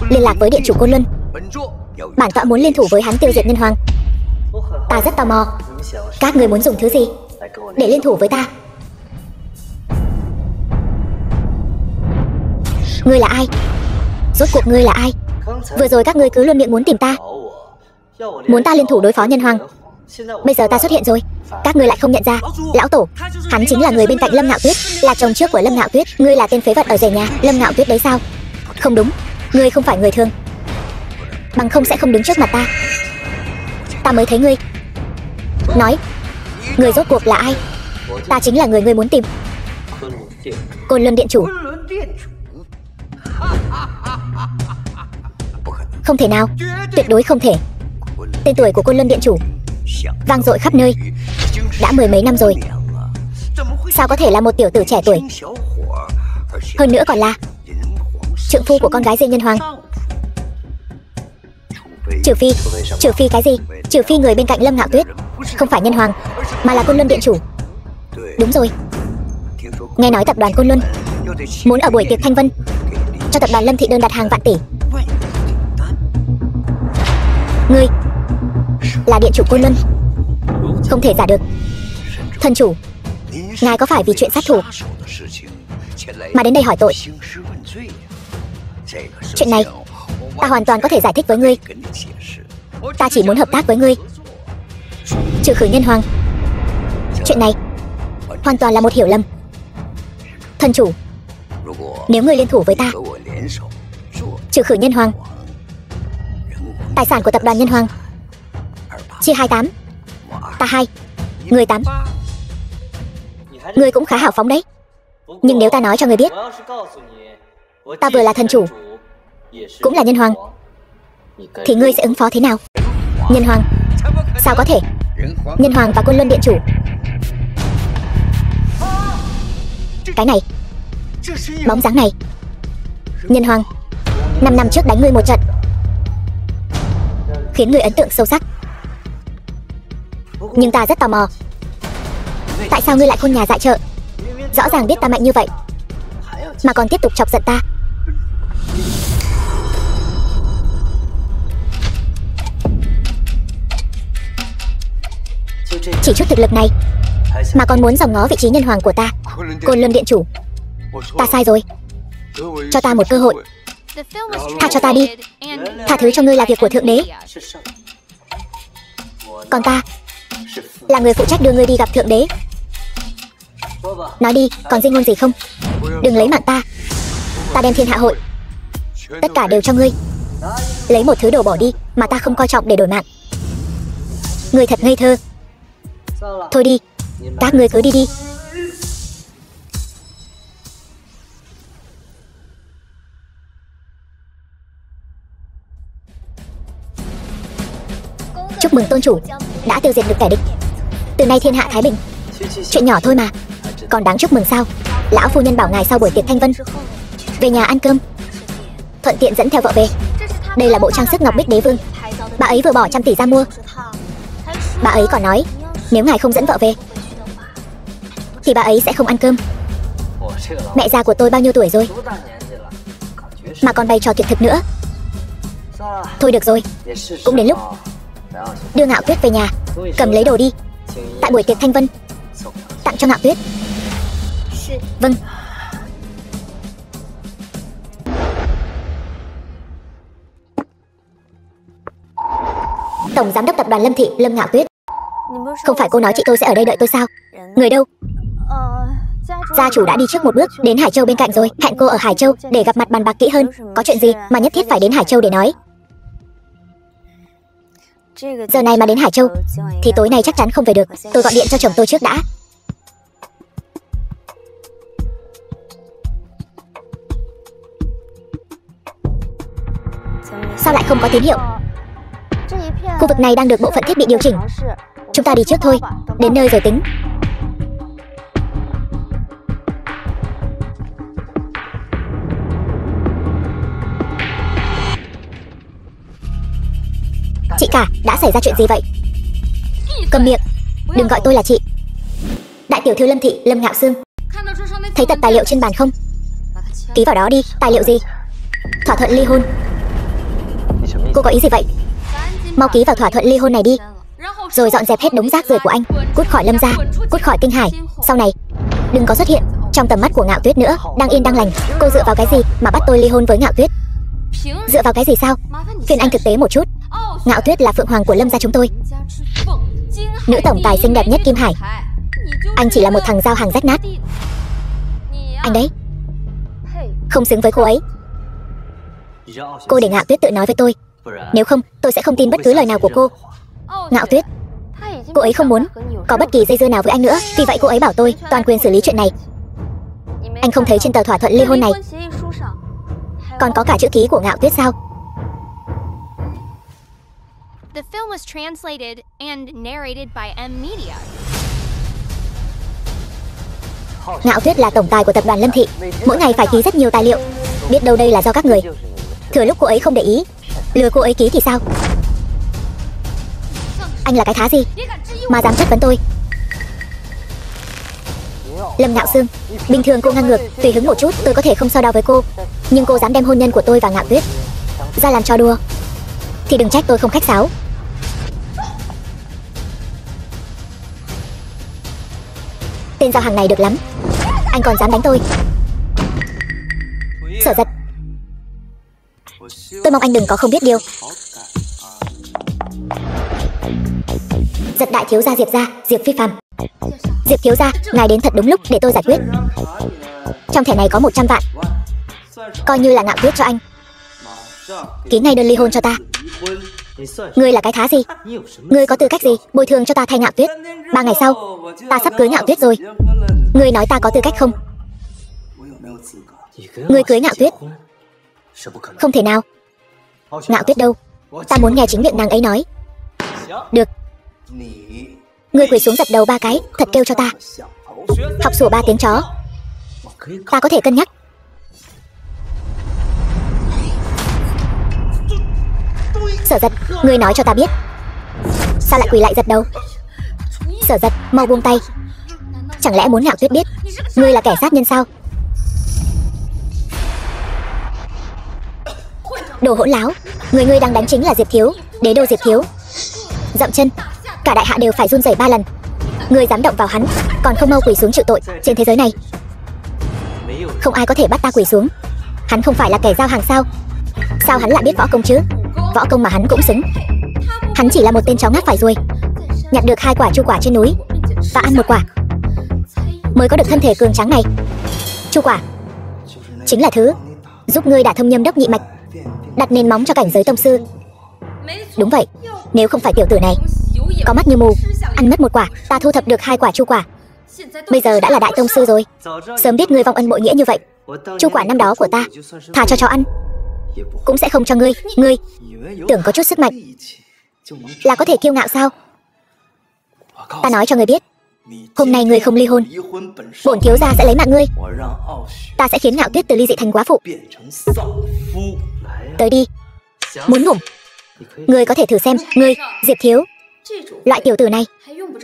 liên lạc với điện chủ Côn Luân. Bản tọa muốn liên thủ với hắn tiêu diệt Nhân Hoàng. Ta rất tò mò, các người muốn dùng thứ gì để liên thủ với ta? Ngươi là ai? Rốt cuộc ngươi là ai? Vừa rồi các ngươi cứ luôn miệng muốn tìm ta, muốn ta liên thủ đối phó Nhân Hoàng. Bây giờ ta xuất hiện rồi, các ngươi lại không nhận ra. Lão tổ, hắn chính là người bên cạnh Lâm Ngạo Tuyết, là chồng trước của Lâm Ngạo Tuyết. Ngươi là tên phế vật ở rể nhà Lâm Ngạo Tuyết đấy sao? Không đúng, ngươi không phải người thường, bằng không sẽ không đứng trước mặt ta. Ta mới thấy ngươi. Nói, ngươi rốt cuộc là ai? Ta chính là người ngươi muốn tìm, Côn Luân Điện Chủ. Không thể nào, tuyệt đối không thể. Tên tuổi của Côn Luân Điện Chủ vang dội khắp nơi, đã mười mấy năm rồi. Sao có thể là một tiểu tử trẻ tuổi, hơn nữa còn là trượng phu của con gái riêng Nhân Hoàng? Trừ phi cái gì? Trừ phi người bên cạnh Lâm Ngạo Tuyết không phải Nhân Hoàng, mà là Côn Luân Điện Chủ. Đúng rồi, nghe nói tập đoàn Côn Luân muốn ở buổi tiệc thanh vân cho tập đoàn Lâm Thị đơn đặt hàng vạn tỷ. Ngươi là Điện Chủ Côn Luân, không thể giả được. Thân chủ, ngài có phải vì chuyện sát thủ mà đến đây hỏi tội? Chuyện này ta hoàn toàn có thể giải thích với ngươi. Ta chỉ muốn hợp tác với ngươi, trừ khử Nhân Hoàng. Chuyện này hoàn toàn là một hiểu lầm. Thân chủ, nếu ngươi liên thủ với ta trừ khử Nhân Hoàng, tài sản của tập đoàn Nhân Hoàng chia 28, ta 2, ngươi 8. Ngươi cũng khá hào phóng đấy. Nhưng nếu ta nói cho ngươi biết ta vừa là thần chủ cũng là Nhân Hoàng, thì ngươi sẽ ứng phó thế nào? Nhân Hoàng? Sao có thể? Nhân Hoàng và Côn Luân Điện Chủ? Cái này, bóng dáng này. Nhân Hoàng 5 năm trước đánh ngươi một trận, khiến ngươi ấn tượng sâu sắc. Nhưng ta rất tò mò, tại sao ngươi lại khôn nhà dại trợ, rõ ràng biết ta mạnh như vậy mà còn tiếp tục chọc giận ta? Chỉ chút thực lực này mà còn muốn dòm ngó vị trí Nhân Hoàng của ta, Côn Luân Điện Chủ. Ta sai rồi, cho ta một cơ hội, tha cho ta đi. Tha thứ cho ngươi là việc của Thượng Đế, còn ta là người phụ trách đưa ngươi đi gặp Thượng Đế. Nói đi, còn di ngôn gì không? Đừng lấy mạng ta. Ta đem thiên hạ hội tất cả đều cho ngươi, lấy một thứ đồ bỏ đi mà ta không coi trọng để đổi mạng. Ngươi thật ngây thơ. Thôi đi, các ngươi cứ đi đi. Chúc mừng tôn chủ đã tiêu diệt được kẻ địch. Từ nay thiên hạ thái bình. Chuyện nhỏ thôi mà, còn đáng chúc mừng sao? Lão phu nhân bảo ngài sau buổi tiệc thanh vân về nhà ăn cơm, thuận tiện dẫn theo vợ về. Đây là bộ trang sức ngọc bích đế vương, bà ấy vừa bỏ 100 tỷ ra mua. Bà ấy còn nói nếu ngài không dẫn vợ về thì bà ấy sẽ không ăn cơm. Mẹ già của tôi bao nhiêu tuổi rồi mà còn bày trò tuyệt thực nữa. Thôi được rồi, cũng đến lúc đưa Ngạo Tuyết về nhà, cầm lấy đồ đi. Tại buổi tiệc thanh vân tặng cho Ngạo Tuyết. Vâng. Tổng giám đốc tập đoàn Lâm Thị, Lâm Ngạo Tuyết. Không phải cô nói chị tôi sẽ ở đây đợi tôi sao? Người đâu? Gia chủ đã đi trước một bước đến Hải Châu bên cạnh rồi. Hẹn cô ở Hải Châu để gặp mặt bàn bạc kỹ hơn. Có chuyện gì mà nhất thiết phải đến Hải Châu để nói? Giờ này mà đến Hải Châu thì tối nay chắc chắn không về được. Tôi gọi điện cho chồng tôi trước đã. Sao lại không có tín hiệu? Khu vực này đang được bộ phận thiết bị điều chỉnh. Chúng ta đi trước thôi, đến nơi rồi tính. Chị cả, đã xảy ra chuyện gì vậy? Cầm miệng, đừng gọi tôi là chị. Đại tiểu thư Lâm Thị, Lâm Ngạo Sương. Thấy tập tài liệu trên bàn không? Ký vào đó đi. Tài liệu gì? Thỏa thuận ly hôn. Cô có ý gì vậy? Mau ký vào thỏa thuận ly hôn này đi, rồi dọn dẹp hết đống rác rưởi của anh, cút khỏi Lâm gia, cút khỏi Kinh Hải. Sau này đừng có xuất hiện trong tầm mắt của Ngạo Tuyết nữa. Đang yên đang lành, cô dựa vào cái gì mà bắt tôi ly hôn với Ngạo Tuyết? Dựa vào cái gì sao? Phiền anh thực tế một chút. Ngạo Tuyết là phượng hoàng của Lâm gia chúng tôi, nữ tổng tài xinh đẹp nhất Kim Hải. Anh chỉ là một thằng giao hàng rách nát. Anh đấy không xứng với cô ấy. Cô để Ngạo Tuyết tự nói với tôi, nếu không tôi sẽ không tin bất cứ lời nào của cô. Ngạo Tuyết, cô ấy không muốn có bất kỳ dây dưa nào với anh nữa, vì vậy cô ấy bảo tôi toàn quyền xử lý chuyện này. Anh không thấy trên tờ thỏa thuận ly hôn này còn có cả chữ ký của Ngạo Tuyết sao? The film was translated and narrated by M Media. Ngạo Tuyết là tổng tài của tập đoàn Lâm Thị, mỗi ngày phải ký rất nhiều tài liệu. Biết đâu đây là do các người thừa lúc cô ấy không để ý lừa cô ấy ký thì sao? Anh là cái thá gì mà dám chất vấn tôi? Lâm Ngạo Sương, bình thường cô ngang ngược, tùy hứng một chút tôi có thể không so đo với cô, nhưng cô dám đem hôn nhân của tôi và Ngạo Tuyết ra làm trò đùa thì đừng trách tôi không khách sáo. Tên giao hàng này được lắm, anh còn dám đánh tôi. Sở Giật, tôi mong anh đừng có không biết điều. Giật đại thiếu gia Diệp gia, Diệp Phi Phàm. Diệp thiếu gia, ngài đến thật đúng lúc để tôi giải quyết. Trong thẻ này có 100 vạn, coi như là Ngạo Tuyết cho anh. Ký ngay đơn ly hôn cho ta. Ngươi là cái thá gì? Ngươi có tư cách gì bồi thường cho ta thay Ngạo Tuyết? 3 ngày sau ta sắp cưới Ngạo Tuyết rồi. Ngươi nói ta có tư cách không? Ngươi cưới Ngạo Tuyết? Không thể nào. Ngạo Tuyết đâu? Ta muốn nghe chính miệng nàng ấy nói. Được. Ngươi quỳ xuống dập đầu 3 cái, thật kêu cho ta. Học sủa 3 tiếng chó. Ta có thể cân nhắc. Sở Giật, ngươi nói cho ta biết, sao lại quỳ lại giật đầu? Sở Giật, mau buông tay. Chẳng lẽ muốn Ngạo Tuyết biết ngươi là kẻ sát nhân sao? Đồ hỗn láo, người đang đánh chính là Diệp thiếu, đế đô Diệp thiếu. Dậm chân, cả đại hạ đều phải run rẩy 3 lần. Ngươi dám động vào hắn, còn không mau quỳ xuống chịu tội. Trên thế giới này không ai có thể bắt ta quỳ xuống. Hắn không phải là kẻ giao hàng sao? Sao hắn lại biết võ công chứ? Võ công mà hắn cũng xứng. Hắn chỉ là một tên chó ngáp phải ruồi, nhặt được 2 quả chu quả trên núi và ăn 1 quả mới có được thân thể cường tráng này. Chu quả chính là thứ giúp ngươi đả thông nhâm đốc nhị mạch, đặt nền móng cho cảnh giới tông sư. Đúng vậy, nếu không phải tiểu tử này có mắt như mù, ăn mất 1 quả, ta thu thập được 2 quả chu quả, bây giờ đã là đại tông sư rồi. Sớm biết ngươi vong ân bội nghĩa như vậy, chu quả năm đó của ta thà cho chó ăn cũng sẽ không cho ngươi. Ngươi tưởng có chút sức mạnh là có thể kiêu ngạo sao? Ta nói cho ngươi biết, hôm nay ngươi không ly hôn, bổn thiếu gia sẽ lấy mạng ngươi. Ta sẽ khiến Ngạo Tuyết từ ly dị thành quá phụ. Tới đi. Muốn ngủ? Ngươi có thể thử xem. Ngươi, Diệp thiếu, loại tiểu tử này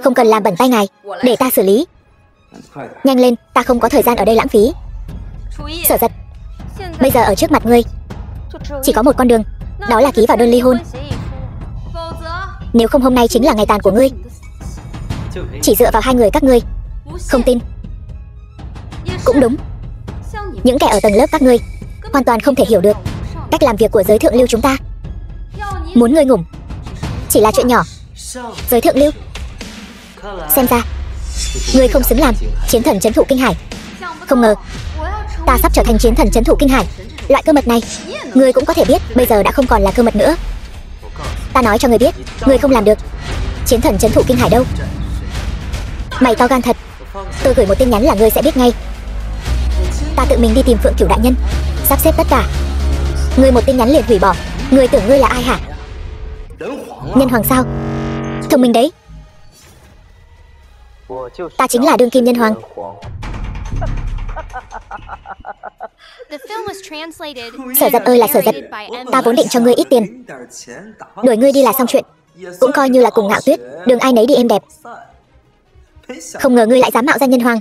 không cần làm bẩn tay ngài, để ta xử lý. Nhanh lên, ta không có thời gian ở đây lãng phí. Sở Giật, bây giờ ở trước mặt ngươi chỉ có một con đường, đó là ký vào đơn ly hôn. Nếu không hôm nay chính là ngày tàn của ngươi. Chỉ dựa vào 2 người các ngươi, không tin. Cũng đúng, những kẻ ở tầng lớp các ngươi hoàn toàn không thể hiểu được cách làm việc của giới thượng lưu chúng ta. Muốn ngươi ngủm chỉ là chuyện nhỏ. Giới thượng lưu, xem ra ngươi không xứng làm chiến thần trấn thủ Kinh Hải. Không ngờ ta sắp trở thành chiến thần trấn thủ Kinh Hải. Loại cơ mật này ngươi cũng có thể biết, bây giờ đã không còn là cơ mật nữa. Ta nói cho ngươi biết, ngươi không làm được chiến thần trấn thủ Kinh Hải đâu. Mày to gan thật. Tôi gửi một tin nhắn là ngươi sẽ biết ngay. Ta tự mình đi tìm Phượng Cửu đại nhân, sắp xếp tất cả. Ngươi một tin nhắn liền hủy bỏ. Ngươi tưởng ngươi là ai hả? Nhân hoàng sao? Thông minh đấy. Ta chính là đương kim nhân hoàng. Sở Giật ơi là Sở Giật, ta vốn định cho ngươi ít tiền, đuổi ngươi đi là xong chuyện, cũng coi như là cùng Ngạo Tuyết đường ai nấy đi êm đẹp. Không ngờ ngươi lại dám mạo danh nhân hoàng.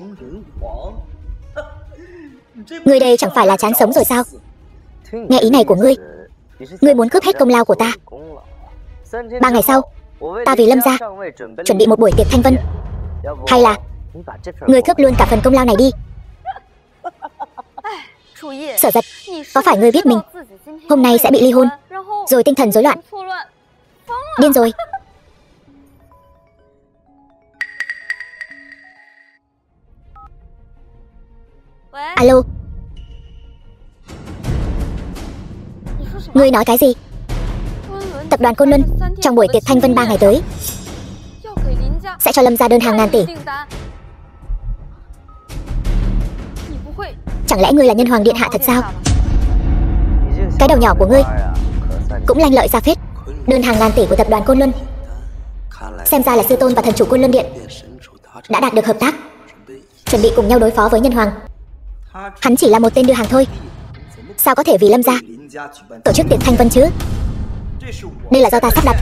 Ngươi đây chẳng phải là chán sống rồi sao? Nghe ý này của ngươi, Ngươi muốn cướp hết công lao của ta. 3 ngày sau, ta vì Lâm gia chuẩn bị một buổi tiệc thanh vân. Hay là ngươi cướp luôn cả phần công lao này đi. Sở Giật, có phải ngươi biết mình hôm nay sẽ bị ly hôn, rồi tinh thần rối loạn, điên rồi? Alo, ngươi nói cái gì? Tập đoàn Côn Luân trong buổi tiệc thanh vân 3 ngày tới sẽ cho Lâm gia đơn hàng ngàn tỷ. Chẳng lẽ ngươi là nhân hoàng điện hạ thật sao? Cái đầu nhỏ của ngươi cũng lanh lợi ra phết. Đơn hàng ngàn tỷ của tập đoàn Côn Luân, xem ra là sư tôn và thần chủ Côn Luân điện đã đạt được hợp tác, chuẩn bị cùng nhau đối phó với nhân hoàng. Hắn chỉ là một tên đưa hàng thôi, sao có thể vì Lâm gia tổ chức tiệc thanh vân chứ? Đây là do ta sắp đặt.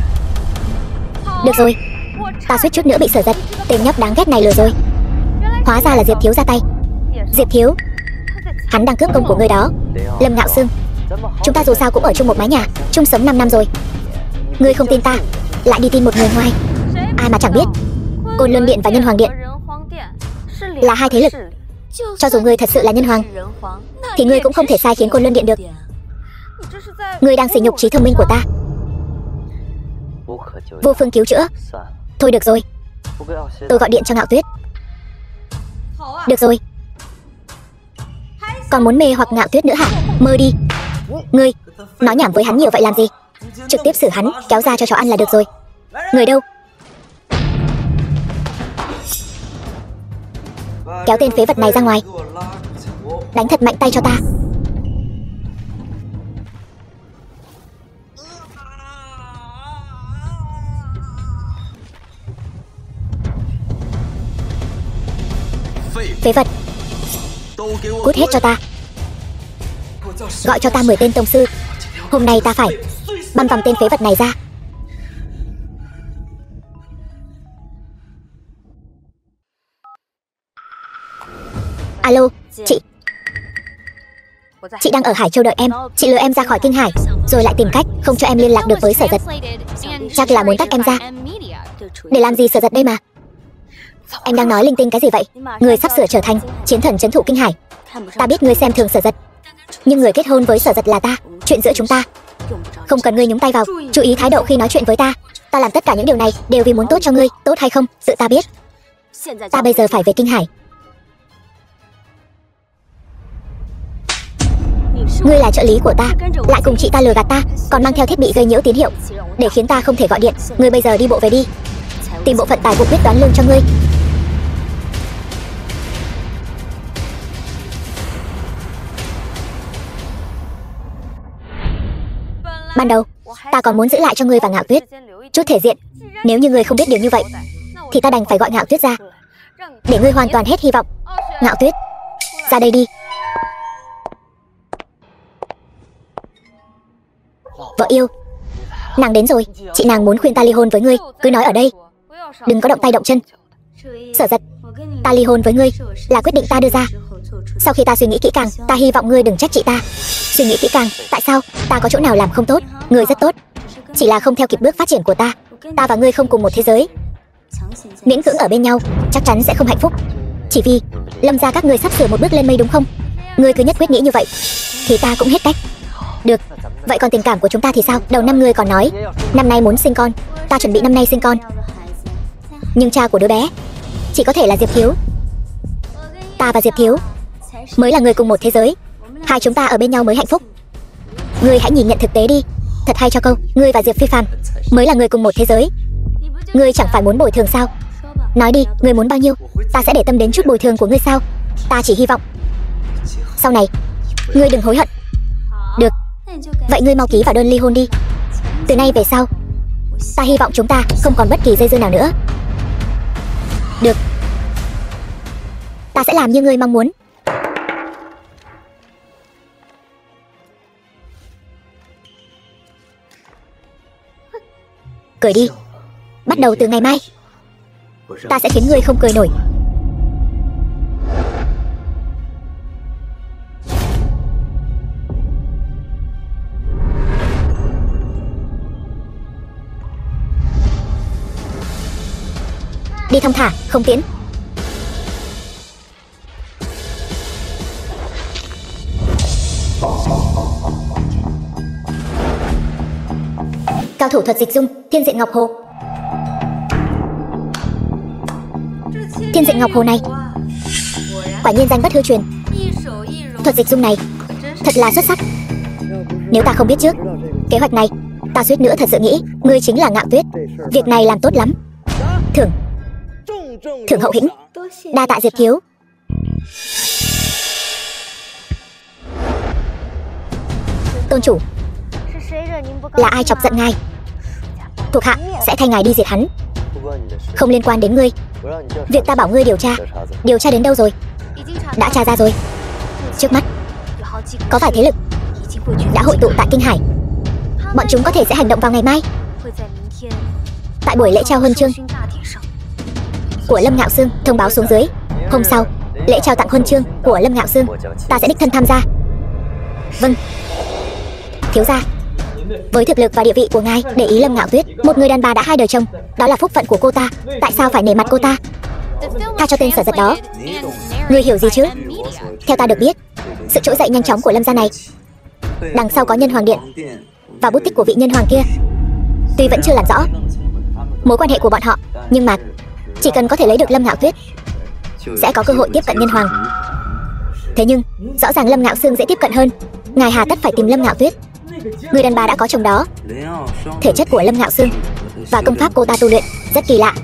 Được rồi, ta suýt chút nữa bị Sở Giật, tên nhóc đáng ghét này lừa rồi. Hóa ra là Diệp Thiếu ra tay. Diệp Thiếu, hắn đang cướp công của ngươi đó. Lâm Ngạo Sương, chúng ta dù sao cũng ở chung một mái nhà, chung sống 5 năm rồi. Ngươi không tin ta, lại đi tin một người ngoài. Ai mà chẳng biết Côn Luân điện và Nhân Hoàng điện là hai thế lực. Cho dù ngươi thật sự là nhân hoàng, thì ngươi cũng không thể sai khiến Côn Luân điện được. Ngươi đang sỉ nhục trí thông minh của ta. Vô phương cứu chữa. Thôi được rồi, tôi gọi điện cho Ngạo Tuyết. Được rồi. Còn muốn mê hoặc Ngạo Tuyết nữa hả? Mơ đi. Ngươi nói nhảm với hắn nhiều vậy làm gì? Trực tiếp xử hắn kéo ra cho chó ăn là được rồi. Người đâu? Kéo tên phế vật này ra ngoài, đánh thật mạnh tay cho ta. Phế vật, cút hết cho ta. Gọi cho ta 10 tên tông sư. Hôm nay ta phải băm vằm tên phế vật này ra. Alo, chị đang ở Hải Châu đợi em. Chị lừa em ra khỏi Kinh Hải, rồi lại tìm cách không cho em liên lạc được với Sở Giật. Chắc là muốn tách em ra. Để làm gì Sở Giật đây mà? Em đang nói linh tinh cái gì vậy? Người sắp sửa trở thành chiến thần trấn thủ Kinh Hải. Ta biết ngươi xem thường Sở Giật, nhưng người kết hôn với Sở Giật là ta. Chuyện giữa chúng ta không cần ngươi nhúng tay vào. Chú ý thái độ khi nói chuyện với ta. Ta làm tất cả những điều này đều vì muốn tốt cho ngươi. Tốt hay không, tự ta biết. Ta bây giờ phải về Kinh Hải. Ngươi là trợ lý của ta, lại cùng chị ta lừa gạt ta, còn mang theo thiết bị gây nhiễu tín hiệu để khiến ta không thể gọi điện. Ngươi bây giờ đi bộ về đi, tìm bộ phận tài vụ quyết toán lương cho ngươi. Ban đầu ta còn muốn giữ lại cho ngươi và Ngạo Tuyết chút thể diện. Nếu như ngươi không biết điều như vậy, thì ta đành phải gọi Ngạo Tuyết ra, để ngươi hoàn toàn hết hy vọng. Ngạo Tuyết, ra đây đi. Vợ yêu, nàng đến rồi. Chị nàng muốn khuyên ta ly hôn với ngươi. Cứ nói ở đây, đừng có động tay động chân. Sở Giật, ta ly hôn với ngươi là quyết định ta đưa ra. Sau khi ta suy nghĩ kỹ càng, ta hy vọng ngươi đừng trách chị ta. Suy nghĩ kỹ càng? Tại sao? Ta có chỗ nào làm không tốt? Ngươi rất tốt, chỉ là không theo kịp bước phát triển của ta. Ta và ngươi không cùng một thế giới, miễn cưỡng ở bên nhau chắc chắn sẽ không hạnh phúc. Chỉ vì Lâm gia các ngươi sắp sửa một bước lên mây đúng không? Ngươi cứ nhất quyết nghĩ như vậy thì ta cũng hết cách. Được, vậy còn tình cảm của chúng ta thì sao? Đầu năm ngươi còn nói năm nay muốn sinh con. Ta chuẩn bị năm nay sinh con, nhưng cha của đứa bé chỉ có thể là Diệp Thiếu. Ta và Diệp Thiếu mới là người cùng một thế giới. Hai chúng ta ở bên nhau mới hạnh phúc. Ngươi hãy nhìn nhận thực tế đi. Thật hay cho câu, ngươi và Diệp Phi Phàm mới là người cùng một thế giới. Ngươi chẳng phải muốn bồi thường sao? Nói đi, ngươi muốn bao nhiêu? Ta sẽ để tâm đến chút bồi thường của ngươi sao? Ta chỉ hy vọng sau này ngươi đừng hối hận. Được, vậy ngươi mau ký vào đơn ly hôn đi. Từ nay về sau, ta hy vọng chúng ta không còn bất kỳ dây dưa nào nữa. Được, ta sẽ làm như ngươi mong muốn. Cười đi. Bắt đầu từ ngày mai, ta sẽ khiến ngươi không cười nổi. Đi thong thả, không tiễn. Cao thủ thuật dịch dung, Thiên Diện Ngọc Hồ. Thiên Diện Ngọc Hồ này quả nhiên danh bất hư truyền. Thuật dịch dung này thật là xuất sắc. Nếu ta không biết trước kế hoạch này, ta suýt nữa thật sự nghĩ ngươi chính là Ngạo Tuyết. Việc này làm tốt lắm. Thưởng hậu hĩnh. Đa tạ Diệp thiếu. Tôn chủ, là ai chọc giận ngài? Thuộc hạ sẽ thay ngài đi diệt hắn. Không liên quan đến ngươi. Việc ta bảo ngươi điều tra đến đâu rồi? Đã tra ra rồi. Trước mắt có vài thế lực đã hội tụ tại Kinh Hải. Bọn chúng có thể sẽ hành động vào ngày mai, tại buổi lễ trao huân chương của Lâm Ngạo Xương thông báo xuống dưới. Hôm sau, lễ trao tặng huân chương của Lâm Ngạo Xương, ta sẽ đích thân tham gia. Vâng, thiếu gia. Với thực lực và địa vị của ngài, để ý Lâm Ngạo Tuyết, một người đàn bà đã 2 đời chồng, đó là phúc phận của cô ta. Tại sao phải nể mặt cô ta? Tha cho tên Sở Giật đó. Ngươi hiểu gì chứ? Theo ta được biết, sự trỗi dậy nhanh chóng của Lâm gia này, đằng sau có Nhân Hoàng Điện và bút tích của vị nhân hoàng kia. Tuy vẫn chưa làm rõ mối quan hệ của bọn họ, nhưng mà chỉ cần có thể lấy được Lâm Ngạo Tuyết, sẽ có cơ hội tiếp cận Nhân Hoàng. Thế nhưng rõ ràng Lâm Ngạo Xương dễ tiếp cận hơn. Ngài hà tất phải tìm Lâm Ngạo Tuyết? Người đàn bà đã có chồng đó. Thể chất của Lâm Ngạo Xương và công pháp cô ta tu luyện rất kỳ lạ.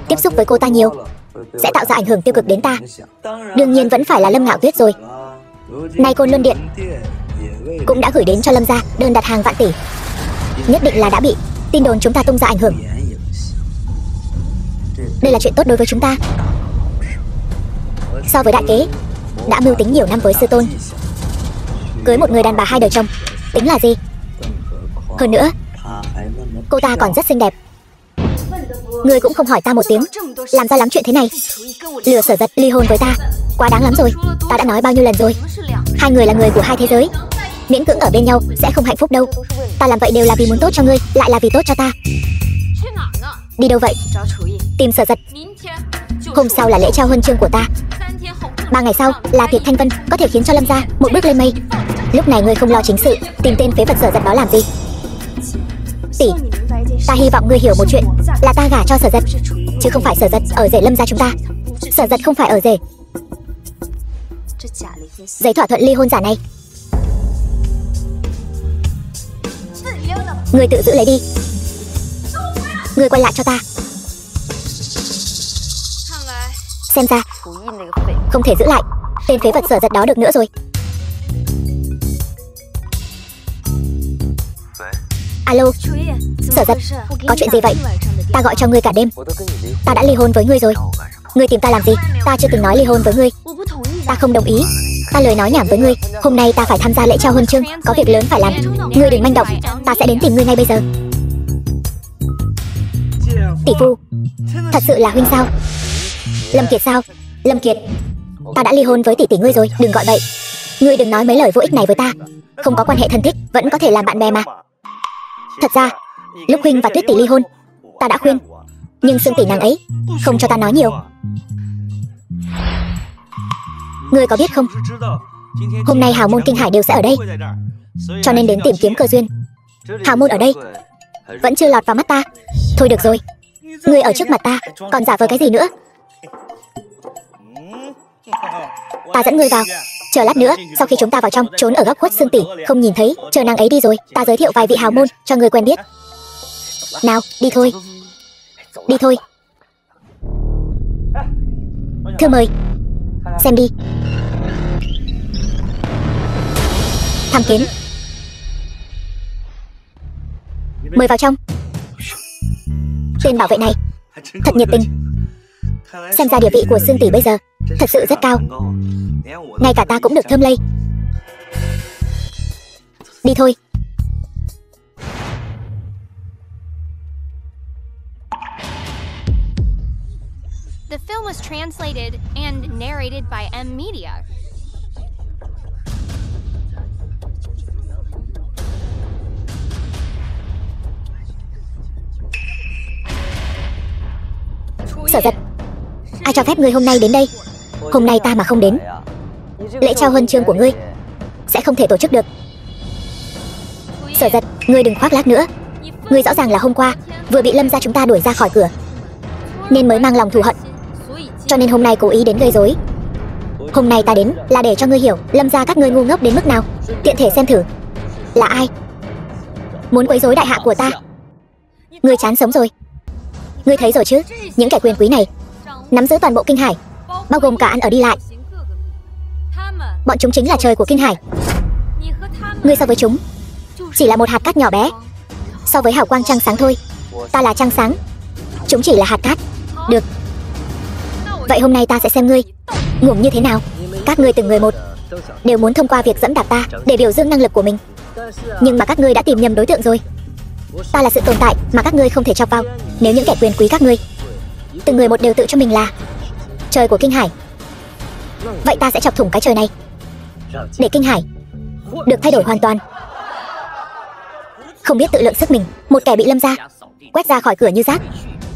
Tiếp xúc với cô ta nhiều sẽ tạo ra ảnh hưởng tiêu cực đến ta. Đương nhiên vẫn phải là Lâm Ngạo Tuyết rồi. Nay Côn Luân Điện cũng đã gửi đến cho Lâm gia đơn đặt hàng vạn tỷ. Nhất định là đã bị tin đồn chúng ta tung ra ảnh hưởng. Đây là chuyện tốt đối với chúng ta. So với đại kế đã mưu tính nhiều năm với sư tôn, cưới một người đàn bà 2 đời chồng tính là gì? Hơn nữa, cô ta còn rất xinh đẹp. Ngươi cũng không hỏi ta một tiếng, làm ra lắm chuyện thế này. Lừa Sở Giật ly hôn với ta, quá đáng lắm rồi. Ta đã nói bao nhiêu lần rồi, hai người là người của hai thế giới, miễn cưỡng ở bên nhau sẽ không hạnh phúc đâu. Ta làm vậy đều là vì muốn tốt cho ngươi, lại là vì tốt cho ta. Đi đâu vậy? Tìm Sở Giật. Hôm sau là lễ trao huân chương của ta. 3 ngày sau là tiệc thanh vân, có thể khiến cho Lâm gia một bước lên mây. Lúc này ngươi không lo chính sự, tìm tên phế vật Sở Giật đó làm gì? Tỷ, ta hy vọng ngươi hiểu một chuyện, là ta gả cho Sở Giật, chứ không phải Sở Giật ở rể Lâm gia chúng ta. Sở Giật không phải ở rể. Giấy thỏa thuận ly hôn giả này, ngươi tự giữ lấy đi. Ngươi quay lại cho ta. Xem ra không thể giữ lại tên phế vật Sở Giật đó được nữa rồi. Alo, Sở Giật, có chuyện gì vậy? Ta gọi cho ngươi cả đêm. Ta đã ly hôn với ngươi rồi. Ngươi tìm ta làm gì? Ta chưa từng nói ly hôn với ngươi. Ta không đồng ý. Ta lời nói nhảm với ngươi. Hôm nay ta phải tham gia lễ trao huân chương, có việc lớn phải làm. Ngươi đừng manh động, ta sẽ đến tìm ngươi ngay bây giờ. Tỷ phu, thật sự là huynh sao? Lâm Kiệt sao? Lâm Kiệt, ta đã ly hôn với tỷ tỷ ngươi rồi, đừng gọi vậy. Ngươi đừng nói mấy lời vô ích này với ta. Không có quan hệ thân thích, vẫn có thể làm bạn bè mà. Thật ra, lúc huynh và Tuyết tỷ ly hôn, ta đã khuyên, nhưng Sương tỷ nàng ấy không cho ta nói nhiều. Ngươi có biết không, hôm nay hào môn Kinh Hải đều sẽ ở đây, cho nên đến tìm kiếm cơ duyên. Hào môn ở đây vẫn chưa lọt vào mắt ta. Thôi được rồi, ngươi ở trước mặt ta còn giả vờ cái gì nữa? Ta dẫn ngươi vào. Chờ lát nữa, sau khi chúng ta vào trong, trốn ở góc khuất Sương tỷ không nhìn thấy, chờ nàng ấy đi rồi, ta giới thiệu vài vị hào môn cho ngươi quen biết. Nào, đi thôi. Đi thôi. Thưa mời. Xem đi. Tham kiến. Mời vào trong. Tên bảo vệ này thật nhiệt tình. Xem ra địa vị của Sương tỷ bây giờ thật sự rất cao, ngay cả ta cũng được thơm lây. Đi thôi. The film was translated and narrated by M Media. Sở Giật, ai cho phép ngươi hôm nay đến đây? Hôm nay ta mà không đến, lễ trao huân chương của ngươi sẽ không thể tổ chức được. Sở Giật, ngươi đừng khoác lác nữa. Ngươi rõ ràng là hôm qua vừa bị Lâm gia chúng ta đuổi ra khỏi cửa, nên mới mang lòng thù hận, cho nên hôm nay cố ý đến gây rối. Hôm nay ta đến là để cho ngươi hiểu Lâm gia các ngươi ngu ngốc đến mức nào. Tiện thể xem thử là ai muốn quấy rối đại hạ của ta. Ngươi chán sống rồi. Ngươi thấy rồi chứ, những kẻ quyền quý này nắm giữ toàn bộ Kinh Hải, bao gồm cả ăn ở đi lại. Bọn chúng chính là trời của Kinh Hải. Ngươi so với chúng chỉ là một hạt cát nhỏ bé, so với hào quang trăng sáng thôi. Ta là trăng sáng, chúng chỉ là hạt cát. Được, vậy hôm nay ta sẽ xem ngươi ngủm như thế nào. Các ngươi từng người một đều muốn thông qua việc dẫm đạp ta để biểu dương năng lực của mình, nhưng mà các ngươi đã tìm nhầm đối tượng rồi. Ta là sự tồn tại mà các ngươi không thể chọc vào. Nếu những kẻ quyền quý các ngươi từng người một đều tự cho mình là trời của Kinh Hải, vậy ta sẽ chọc thủng cái trời này để Kinh Hải được thay đổi hoàn toàn. Không biết tự lượng sức mình, một kẻ bị Lâm gia quét ra khỏi cửa như rác,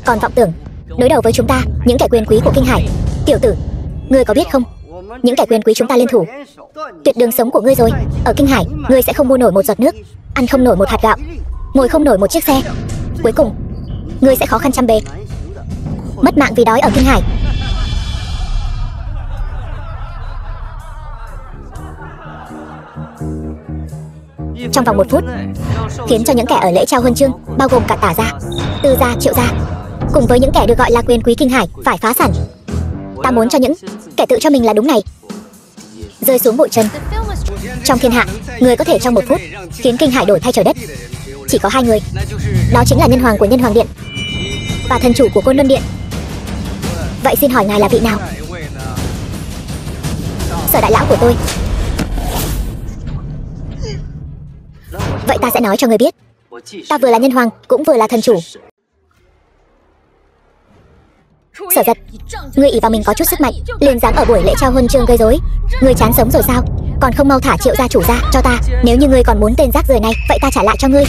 còn vọng tưởng đối đầu với chúng ta, những kẻ quyền quý của Kinh Hải. Tiểu tử, ngươi có biết không, những kẻ quyền quý chúng ta liên thủ tuyệt đường sống của ngươi rồi. Ở Kinh Hải, ngươi sẽ không mua nổi một giọt nước, ăn không nổi một hạt gạo, ngồi không nổi một chiếc xe. Cuối cùng, ngươi sẽ khó khăn trăm bề, mất mạng vì đói ở Kinh Hải. Trong vòng 1 phút, khiến cho những kẻ ở lễ trao huân chương, bao gồm cả Tả gia, Tư gia, Triệu gia, cùng với những kẻ được gọi là quyền quý Kinh Hải phải phá sản. Ta muốn cho những kẻ tự cho mình là đúng này rơi xuống bụi trần. Trong thiên hạ, người có thể trong 1 phút khiến Kinh Hải đổi thay trời đất chỉ có 2 người. Đó chính là Nhân Hoàng của Nhân Hoàng Điện và thần chủ của Côn Luân Điện. Vậy xin hỏi ngài là vị nào? Sở đại lão của tôi. Vậy ta sẽ nói cho ngươi biết, ta vừa là Nhân Hoàng cũng vừa là thần chủ. Sở Giật, ngươi ỷ vào mình có chút sức mạnh liền dám ở buổi lễ trao huân chương gây rối. Ngươi chán sống rồi sao? Còn không mau thả Triệu gia chủ ra cho ta. Nếu như ngươi còn muốn tên rác rưởi này, vậy ta trả lại cho ngươi.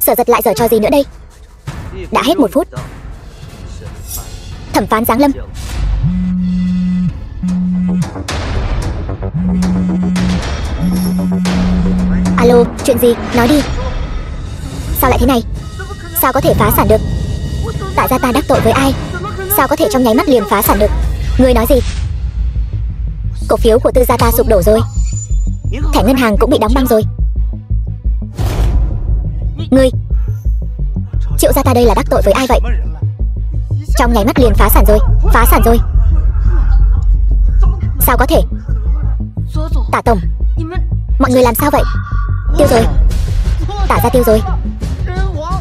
Sở Giật lại giở trò gì nữa đây? Đã hết 1 phút. Thẩm phán giáng lâm. Alo, chuyện gì? Nói đi. Sao lại thế này? Sao có thể phá sản được? Tại gia ta đắc tội với ai? Sao có thể trong nháy mắt liền phá sản được? Ngươi nói gì? Cổ phiếu của Tư gia ta sụp đổ rồi, thẻ ngân hàng cũng bị đóng băng rồi. Ngươi, Triệu gia ta đây là đắc tội với ai vậy? Trong nháy mắt liền phá sản rồi. Phá sản rồi? Sao có thể? Tả tổng, mọi người làm sao vậy? Tiêu rồi. Tả gia tiêu rồi.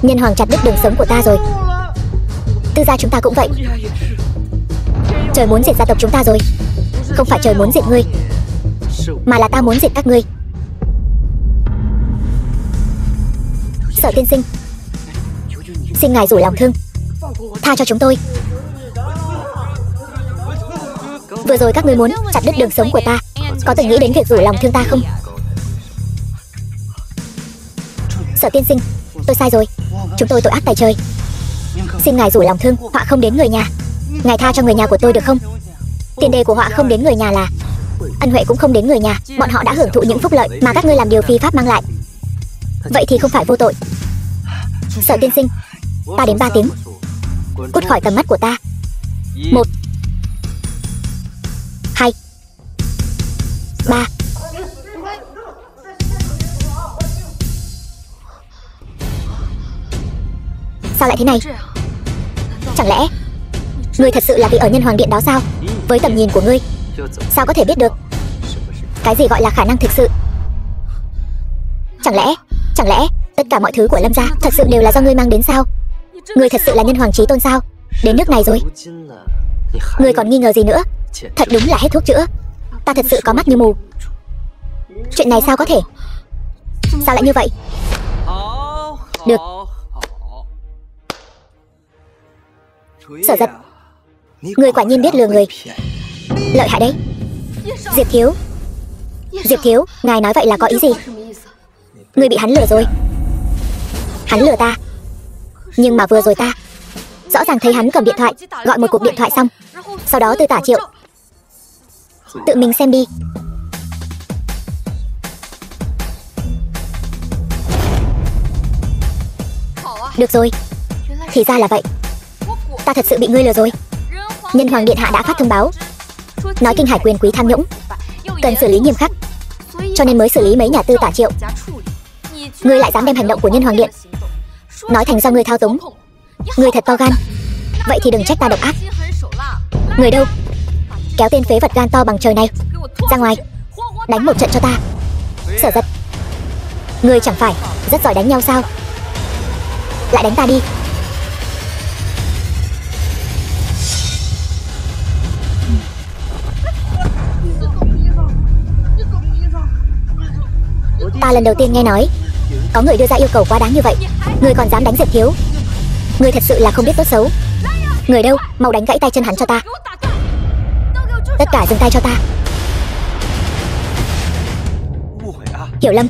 Nhân Hoàng chặt đứt đường sống của ta rồi. Tư gia chúng ta cũng vậy. Trời muốn diệt gia tộc chúng ta rồi. Không phải trời muốn diệt ngươi, mà là ta muốn diệt các ngươi. Sở tiên sinh, xin ngài rủ lòng thương tha cho chúng tôi. Vừa rồi các ngươi muốn chặt đứt đường sống của ta, có từng nghĩ đến việc rủ lòng thương ta không? Sở tiên sinh, tôi sai rồi. Chúng tôi tội ác tày trời. Xin ngài rủ lòng thương, họa không đến người nhà. Ngài tha cho người nhà của tôi được không? Tiền đề của họa không đến người nhà là ân huệ cũng không đến người nhà. Bọn họ đã hưởng thụ những phúc lợi mà các ngươi làm điều phi pháp mang lại. Vậy thì không phải vô tội. Sở tiên sinh, ta đến 3 tiếng. Cút khỏi tầm mắt của ta. 1 2 3. Sao lại thế này? Chẳng lẽ ngươi thật sự là vị ở Nhân Hoàng Điện đó sao? Với tầm nhìn của ngươi, sao có thể biết được cái gì gọi là khả năng thực sự? Chẳng lẽ tất cả mọi thứ của Lâm gia thật sự đều là do ngươi mang đến sao? Ngươi thật sự là Nhân Hoàng chí tôn sao? Đến nước này rồi, ngươi còn nghi ngờ gì nữa? Thật đúng là hết thuốc chữa. Ta thật sự có mắt như mù. Chuyện này sao có thể? Sao lại như vậy? Được. Sở Giật, ngươi quả nhiên biết lừa người. Lợi hại đấy. Diệp thiếu, ngài nói vậy là có ý gì? Ngươi bị hắn lừa rồi. Hắn lừa ta. Nhưng mà vừa rồi ta rõ ràng thấy hắn cầm điện thoại gọi một cuộc điện thoại xong, sau đó Tư Tả Triệu. Tự mình xem đi. Được rồi, thì ra là vậy. Ta thật sự bị ngươi lừa rồi. Nhân Hoàng Điện Hạ đã phát thông báo, nói Kinh Hải quyền quý tham nhũng, cần xử lý nghiêm khắc, cho nên mới xử lý mấy nhà Tư Tả Triệu. Ngươi lại dám đem hành động của Nhân Hoàng Điện nói thành do ngươi thao túng. Ngươi thật to gan. Vậy thì đừng trách ta độc ác. Người đâu? Kéo tên phế vật gan to bằng trời này ra ngoài, đánh một trận cho ta. Sở Giật, ngươi chẳng phải rất giỏi đánh nhau sao? Lại đánh ta đi. Ta lần đầu tiên nghe nói có người đưa ra yêu cầu quá đáng như vậy. Ngươi còn dám đánh Diệp Thiếu. Ngươi thật sự là không biết tốt xấu. Người đâu? Mau đánh gãy tay chân hắn cho ta. Tất cả dừng tay cho ta. Hiểu lầm.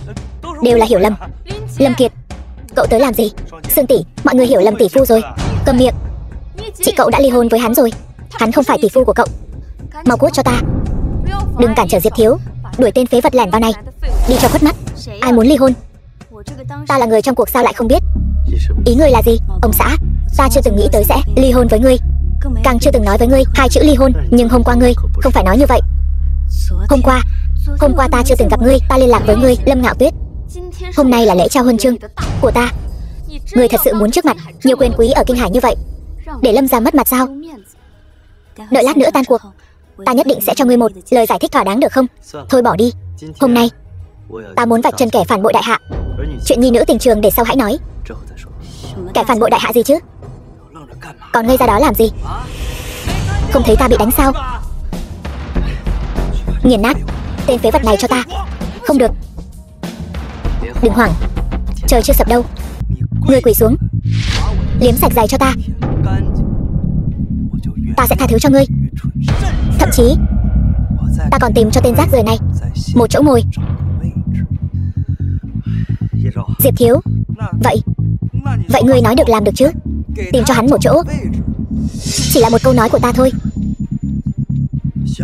Đều là hiểu lầm. Lâm Kiệt, cậu tới làm gì? Sương tỷ, mọi người hiểu lầm tỷ phu rồi. Cầm miệng. Chị cậu đã ly hôn với hắn rồi. Hắn không phải tỷ phu của cậu. Mau cút cho ta. Đừng cản trở Diệp Thiếu. Đuổi tên phế vật lẻn vào này đi cho khuất mắt. Ai muốn ly hôn? Ta là người trong cuộc sao lại không biết? Ý ngươi là gì? Ông xã, ta chưa từng nghĩ tới sẽ ly hôn với ngươi, càng chưa từng nói với ngươi hai chữ ly hôn. Nhưng hôm qua ngươi không phải nói như vậy. Hôm qua ta chưa từng gặp ngươi. Ta liên lạc với ngươi, Lâm Ngạo Tuyết. Hôm nay là lễ trao huân chương của ta. Ngươi thật sự muốn trước mặt nhiều quyền quý ở Kinh Hải như vậy để Lâm gia mất mặt sao? Đợi lát nữa tan cuộc, ta nhất định sẽ cho ngươi một lời giải thích thỏa đáng, được không? Thôi bỏ đi. Hôm nay ta muốn vạch chân kẻ phản bội đại hạ. Chuyện nhi nữ tình trường để sau hãy nói. Kẻ phản bội đại hạ gì chứ? Còn ngây ra đó làm gì? Không thấy ta bị đánh sao? Nghiền nát tên phế vật này cho ta. Không được. Đừng hoảng, trời chưa sập đâu. Ngươi quỳ xuống, liếm sạch giày cho ta. Ta sẽ tha thứ cho ngươi. Thậm chí ta còn tìm cho tên rác rưởi này một chỗ ngồi. Diệp Thiếu, vậy ngươi nói được làm được chứ? Tìm cho hắn một chỗ. Chỉ là một câu nói của ta thôi.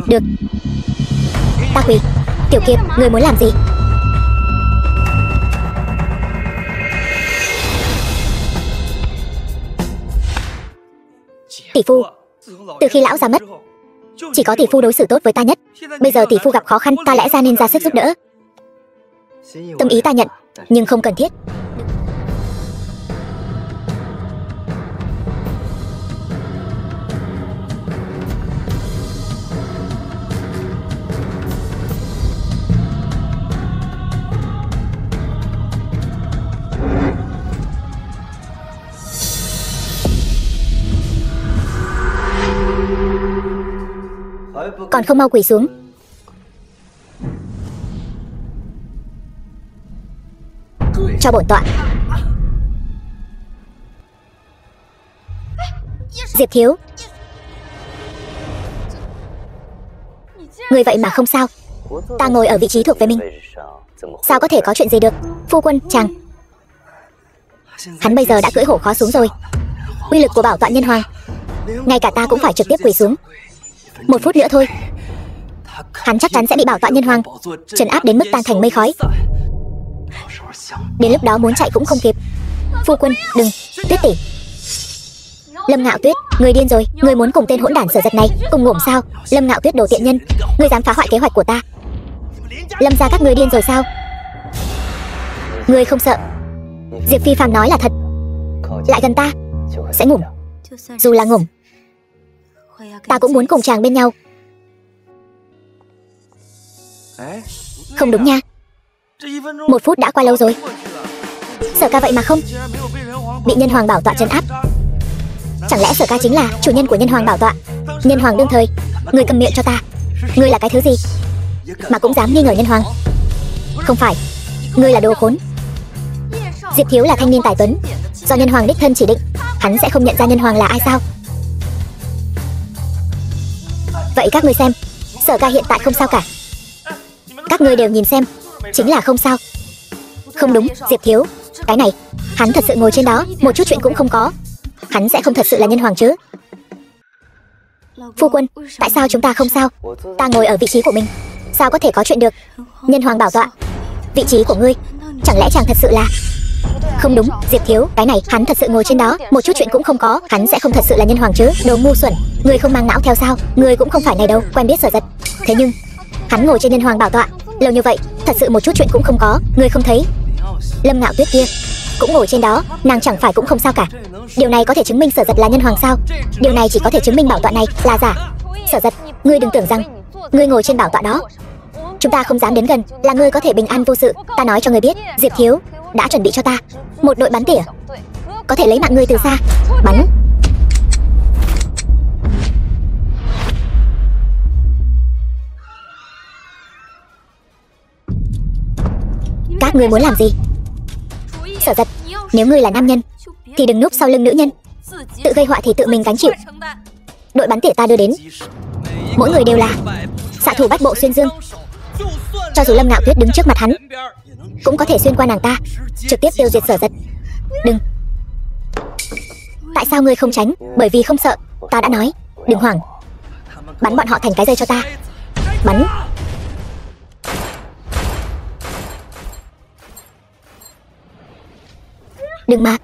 Được. Ta quỳ. Tiểu Kiệt, ngươi muốn làm gì? Tỷ phu, từ khi lão ra mất, chỉ có tỷ phu đối xử tốt với ta nhất. Bây giờ tỷ phu gặp khó khăn, ta lẽ ra nên ra sức giúp đỡ. Tâm ý ta nhận, nhưng không cần thiết. Còn không mau quỳ xuống. Cho bổn tọa. Diệp Thiếu, người vậy mà không sao. Ta ngồi ở vị trí thuộc về mình, sao có thể có chuyện gì được? Phu quân, chàng. Hắn bây giờ đã cưỡi hổ khó xuống rồi. Uy lực của bảo tọa Nhân Hoàng, ngay cả ta cũng phải trực tiếp quỳ xuống. 1 phút nữa thôi, hắn chắc chắn sẽ bị bảo tọa Nhân Hoàng trấn áp đến mức tan thành mây khói. Đến lúc đó muốn chạy cũng không kịp. Phu quân, đừng. Tuyết tỷ. Lâm Ngạo Tuyết, ngươi điên rồi. Ngươi muốn cùng tên hỗn đản Sở Giật này cùng ngủm sao? Lâm Ngạo Tuyết, đồ tiện nhân, ngươi dám phá hoại kế hoạch của ta. Lâm gia các ngươi điên rồi sao? Ngươi không sợ Diệp Phi Phàm nói là thật, lại gần ta sẽ ngủm. Dù là ngủm, ta cũng muốn cùng chàng bên nhau. Không đúng nha. 1 phút đã qua lâu rồi. Sở ca vậy mà không bị Nhân Hoàng bảo tọa trấn áp. Chẳng lẽ Sở ca chính là chủ nhân của Nhân Hoàng bảo tọa, Nhân Hoàng đương thời? Ngươi cầm miệng cho ta. Ngươi là cái thứ gì mà cũng dám nghi ngờ Nhân Hoàng? Không phải, ngươi là đồ khốn. Diệp Thiếu là thanh niên tài tuấn, do Nhân Hoàng đích thân chỉ định. Hắn sẽ không nhận ra Nhân Hoàng là ai sao? Vậy các ngươi xem, Sở ca hiện tại không sao cả. Các ngươi đều nhìn xem, chính là không sao. Không đúng, Diệp thiếu. Cái này, hắn thật sự ngồi trên đó, một chút chuyện cũng không có. Hắn sẽ không thật sự là nhân hoàng chứ? Phu quân, tại sao chúng ta không sao? Ta ngồi ở vị trí của mình, sao có thể có chuyện được? Nhân hoàng bảo tọa, vị trí của ngươi, chẳng lẽ chàng thật sự là... Không đúng, Diệp thiếu, cái này, hắn thật sự ngồi trên đó, một chút chuyện cũng không có. Hắn sẽ không thật sự là nhân hoàng chứ? Đồ ngu xuẩn, ngươi không mang não theo sao? Ngươi cũng không phải này đâu, quen biết Sở Giật. Thế nhưng, hắn ngồi trên nhân hoàng bảo tọa lâu như vậy, thật sự một chút chuyện cũng không có. Ngươi không thấy Lâm Ngạo Tuyết kia cũng ngồi trên đó, nàng chẳng phải cũng không sao cả. Điều này có thể chứng minh Sở Giật là nhân hoàng sao? Điều này chỉ có thể chứng minh bảo tọa này là giả. Sở Giật, ngươi đừng tưởng rằng ngươi ngồi trên bảo tọa đó chúng ta không dám đến gần là ngươi có thể bình an vô sự. Ta nói cho ngươi biết, Diệp thiếu đã chuẩn bị cho ta một đội bắn tỉa, có thể lấy mạng ngươi từ xa. Bắn. Các ngươi muốn làm gì? Sở Giật, nếu ngươi là nam nhân thì đừng núp sau lưng nữ nhân, tự gây họa thì tự mình gánh chịu. Đội bắn tỉa ta đưa đến, mỗi người đều là xạ thủ bách bộ xuyên dương. Cho dù Lâm Ngạo Tuyết đứng trước mặt hắn, cũng có thể xuyên qua nàng ta, trực tiếp tiêu diệt Sở Giật. Đừng. Tại sao ngươi không tránh? Bởi vì không sợ. Ta đã nói, đừng hoảng. Bắn bọn họ thành cái dây cho ta. Bắn. Đừng mà.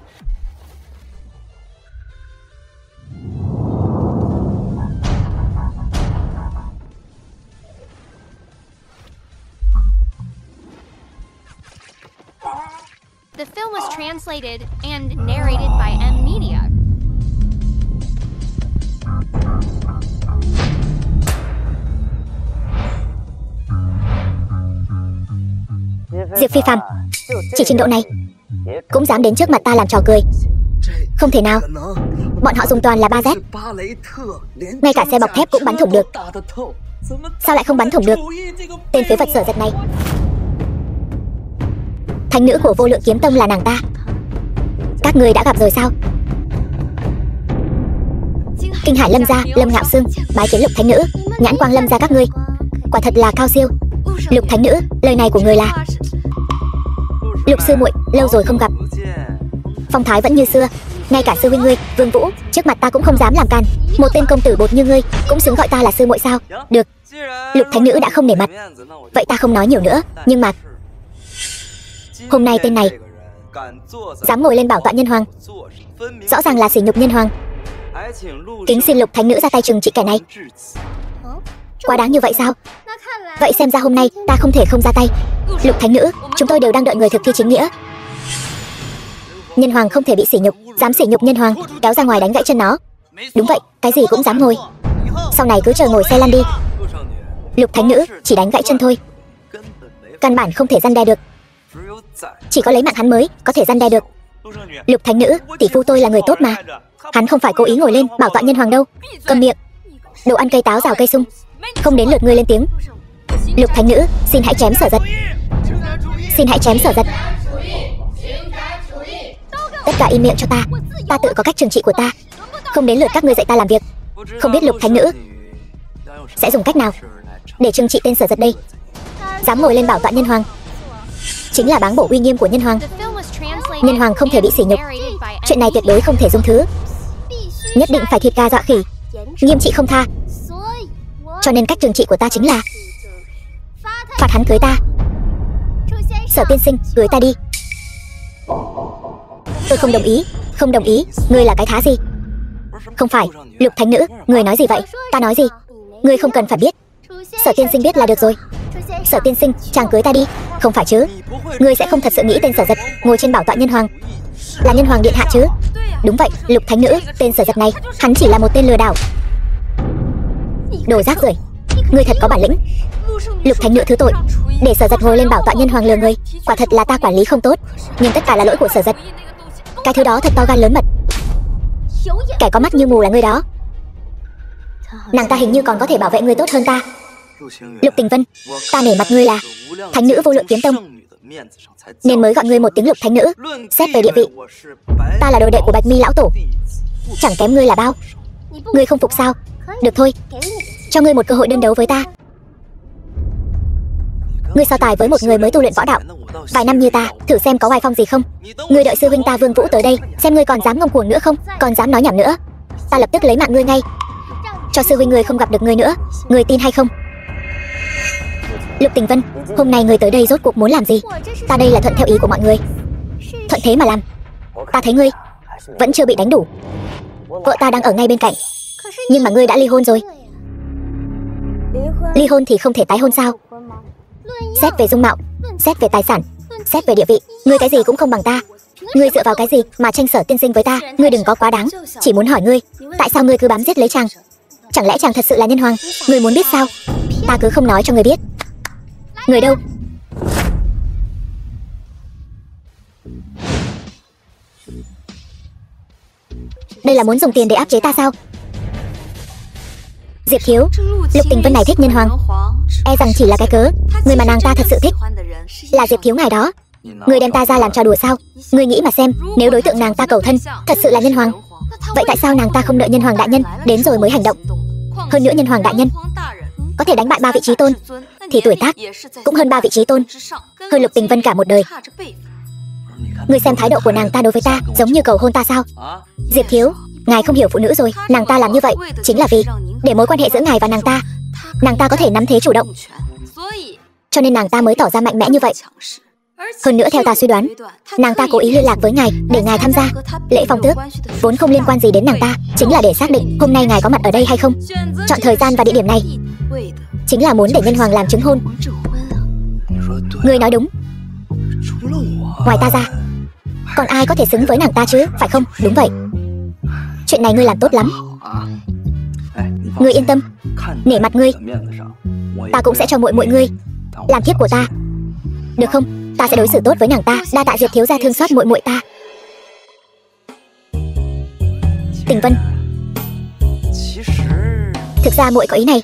The film was translated and narrated by M Media. Diệp Phi Phàm, chỉ trình độ này cũng dám đến trước mặt ta làm trò cười. Không thể nào. Bọn họ dùng toàn là 3Z, ngay cả xe bọc thép cũng bắn thủng được. Sao lại không bắn thủng được tên phế vật Sở Giật này? Thánh nữ của Vô Lượng Kiếm Tông là nàng ta. Các ngươi đã gặp rồi sao? Kinh Hải Lâm gia, Lâm Ngạo Sương bái kiến Lục thánh nữ. Nhãn quang Lâm gia các ngươi quả thật là cao siêu. Lục thánh nữ, lời này của người là... Lục sư muội, lâu rồi không gặp. Phong thái vẫn như xưa. Ngay cả sư huynh ngươi, Vương Vũ, trước mặt ta cũng không dám làm càn. Một tên công tử bột như ngươi cũng xứng gọi ta là sư muội sao? Được. Lục thánh nữ đã không nể mặt, vậy ta không nói nhiều nữa. Nhưng mà hôm nay tên này dám ngồi lên bảo tọa nhân hoàng, rõ ràng là sỉ nhục nhân hoàng. Kính xin Lục thánh nữ ra tay trừng trị kẻ này. Quá đáng như vậy sao? Vậy xem ra hôm nay ta không thể không ra tay. Lục thánh nữ, chúng tôi đều đang đợi người thực thi chính nghĩa. Nhân hoàng không thể bị sỉ nhục, dám sỉ nhục nhân hoàng, kéo ra ngoài đánh gãy chân nó. Đúng vậy, cái gì cũng dám ngồi. Sau này cứ chờ ngồi xe lăn đi. Lục thánh nữ chỉ đánh gãy chân thôi, căn bản không thể răn đe được. Chỉ có lấy mạng hắn mới có thể răn đe được. Lục thánh nữ, tỷ phu tôi là người tốt mà. Hắn không phải cố ý ngồi lên bảo tọa nhân hoàng đâu. Câm miệng. Đồ ăn cây táo rào cây sung. Không đến lượt ngươi lên tiếng. Lục thánh nữ, xin hãy chém Sở Giật. Xin hãy chém Sở Giật. Tất cả im miệng cho ta. Ta tự có cách trừng trị của ta. Không đến lượt các ngươi dạy ta làm việc. Không biết Lục thánh nữ sẽ dùng cách nào để trừng trị tên Sở Giật đây? Dám ngồi lên bảo tọa nhân hoàng, chính là báng bổ uy nghiêm của nhân hoàng. Nhân hoàng không thể bị sỉ nhục. Chuyện này tuyệt đối không thể dung thứ. Nhất định phải thịt gà dọa khỉ, nghiêm trị không tha. Cho nên cách trừng trị của ta chính là phạt hắn cưới ta. Sở tiên sinh, cưới ta đi. Tôi không đồng ý. Không đồng ý. Ngươi là cái thá gì? Không phải. Lục thánh nữ, ngươi nói gì vậy? Ta nói gì? Ngươi không cần phải biết. Sở tiên sinh biết là được rồi. Sở tiên sinh, chàng cưới ta đi. Không phải chứ? Ngươi sẽ không thật sự nghĩ tên Sở Giật ngồi trên bảo tọa nhân hoàng là nhân hoàng điện hạ chứ? Đúng vậy, Lục thánh nữ, tên Sở Giật này hắn chỉ là một tên lừa đảo. Đồ rác rưởi. Ngươi thật có bản lĩnh. Lục thánh nữ thứ tội, để Sở Giật ngồi lên bảo tọa nhân hoàng lừa người. Quả thật là ta quản lý không tốt, nhưng tất cả là lỗi của Sở Giật. Cái thứ đó thật to gan lớn mật. Kẻ có mắt như mù là ngươi đó. Nàng ta hình như còn có thể bảo vệ ngươi tốt hơn ta. Lục Tình Vân, ta nể mặt ngươi là thánh nữ Vô Lượng Kiếm Tông, nên mới gọi ngươi một tiếng Lục thánh nữ. Xét về địa vị, ta là đồ đệ của Bạch Mi lão tổ, chẳng kém ngươi là bao. Ngươi không phục sao? Được thôi, cho ngươi một cơ hội đơn đấu với ta. Ngươi so tài với một người mới tu luyện võ đạo vài năm như ta, thử xem có oai phong gì không. Ngươi đợi sư huynh ta Vương Vũ tới đây, xem ngươi còn dám ngông cuồng nữa không, còn dám nói nhảm nữa, ta lập tức lấy mạng ngươi ngay. Cho sư huynh ngươi không gặp được ngươi nữa, ngươi tin hay không? Lục Tình Vân, hôm nay ngươi tới đây rốt cuộc muốn làm gì? Ta đây là thuận theo ý của mọi người. Thuận thế mà làm. Ta thấy ngươi vẫn chưa bị đánh đủ. Vợ ta đang ở ngay bên cạnh. Nhưng mà ngươi đã ly hôn rồi. Ly hôn thì không thể tái hôn sao? Xét về dung mạo, xét về tài sản, xét về địa vị, ngươi cái gì cũng không bằng ta. Ngươi dựa vào cái gì mà tranh Sở tiên sinh với ta? Ngươi đừng có quá đáng. Chỉ muốn hỏi ngươi, tại sao ngươi cứ bám giết lấy chàng? Chẳng lẽ chàng thật sự là nhân hoàng? Ngươi muốn biết sao? Ta cứ không nói cho ngươi biết. Người đâu? Đây là muốn dùng tiền để áp chế ta sao? Diệp Thiếu, Lục Tình Vân này thích nhân hoàng, e rằng chỉ là cái cớ. Người mà nàng ta thật sự thích là Diệp Thiếu ngài đó. Người đem ta ra làm trò đùa sao? Người nghĩ mà xem, nếu đối tượng nàng ta cầu thân thật sự là nhân hoàng, vậy tại sao nàng ta không đợi nhân hoàng đại nhân đến rồi mới hành động? Hơn nữa nhân hoàng đại nhân có thể đánh bại 3 vị trí tôn, thì tuổi tác cũng hơn 3 vị trí tôn, hơn Lục Tình Vân cả một đời. Ngươi xem thái độ của nàng ta đối với ta giống như cầu hôn ta sao? Diệp Thiếu, ngài không hiểu phụ nữ rồi. Nàng ta làm như vậy chính là vì để mối quan hệ giữa ngài và nàng ta có thể nắm thế chủ động, cho nên nàng ta mới tỏ ra mạnh mẽ như vậy. Hơn nữa theo ta suy đoán, nàng ta cố ý liên lạc với ngài để ngài tham gia lễ phong tước, vốn không liên quan gì đến nàng ta, chính là để xác định hôm nay ngài có mặt ở đây hay không. Chọn thời gian và địa điểm này chính là muốn để nhân hoàng làm chứng hôn. Ngươi nói đúng. Ngoài ta ra, còn ai có thể xứng với nàng ta chứ, phải không? Đúng vậy. Chuyện này ngươi làm tốt lắm. Ngươi yên tâm, nể mặt ngươi, ta cũng sẽ cho muội muội ngươi làm thiếp của ta, được không? Ta sẽ đối xử tốt với nàng ta. Đa tạ Diệp Thiếu gia thương xót muội muội ta. Tình Vân, thực ra muội có ý này.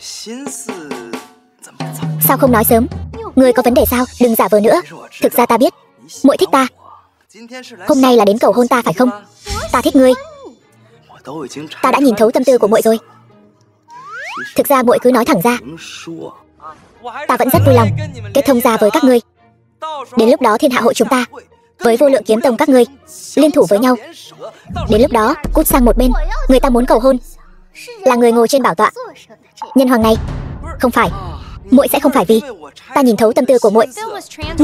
Sao không nói sớm? Ngươi có vấn đề sao? Đừng giả vờ nữa. Thực ra ta biết muội thích ta. Hôm nay là đến cầu hôn ta phải không? Ta thích ngươi. Ta đã nhìn thấu tâm tư của muội rồi. Thực ra muội cứ nói thẳng ra, ta vẫn rất vui lòng kết thông gia với các ngươi. Đến lúc đó thiên hạ hội chúng ta với Vô Lượng Kiếm Tông các ngươi liên thủ với nhau. Đến lúc đó cút sang một bên. Người ta muốn cầu hôn là người ngồi trên bảo tọa. Nhân hoàng này không phải. Muội sẽ không phải vì ta nhìn thấu tâm tư của muội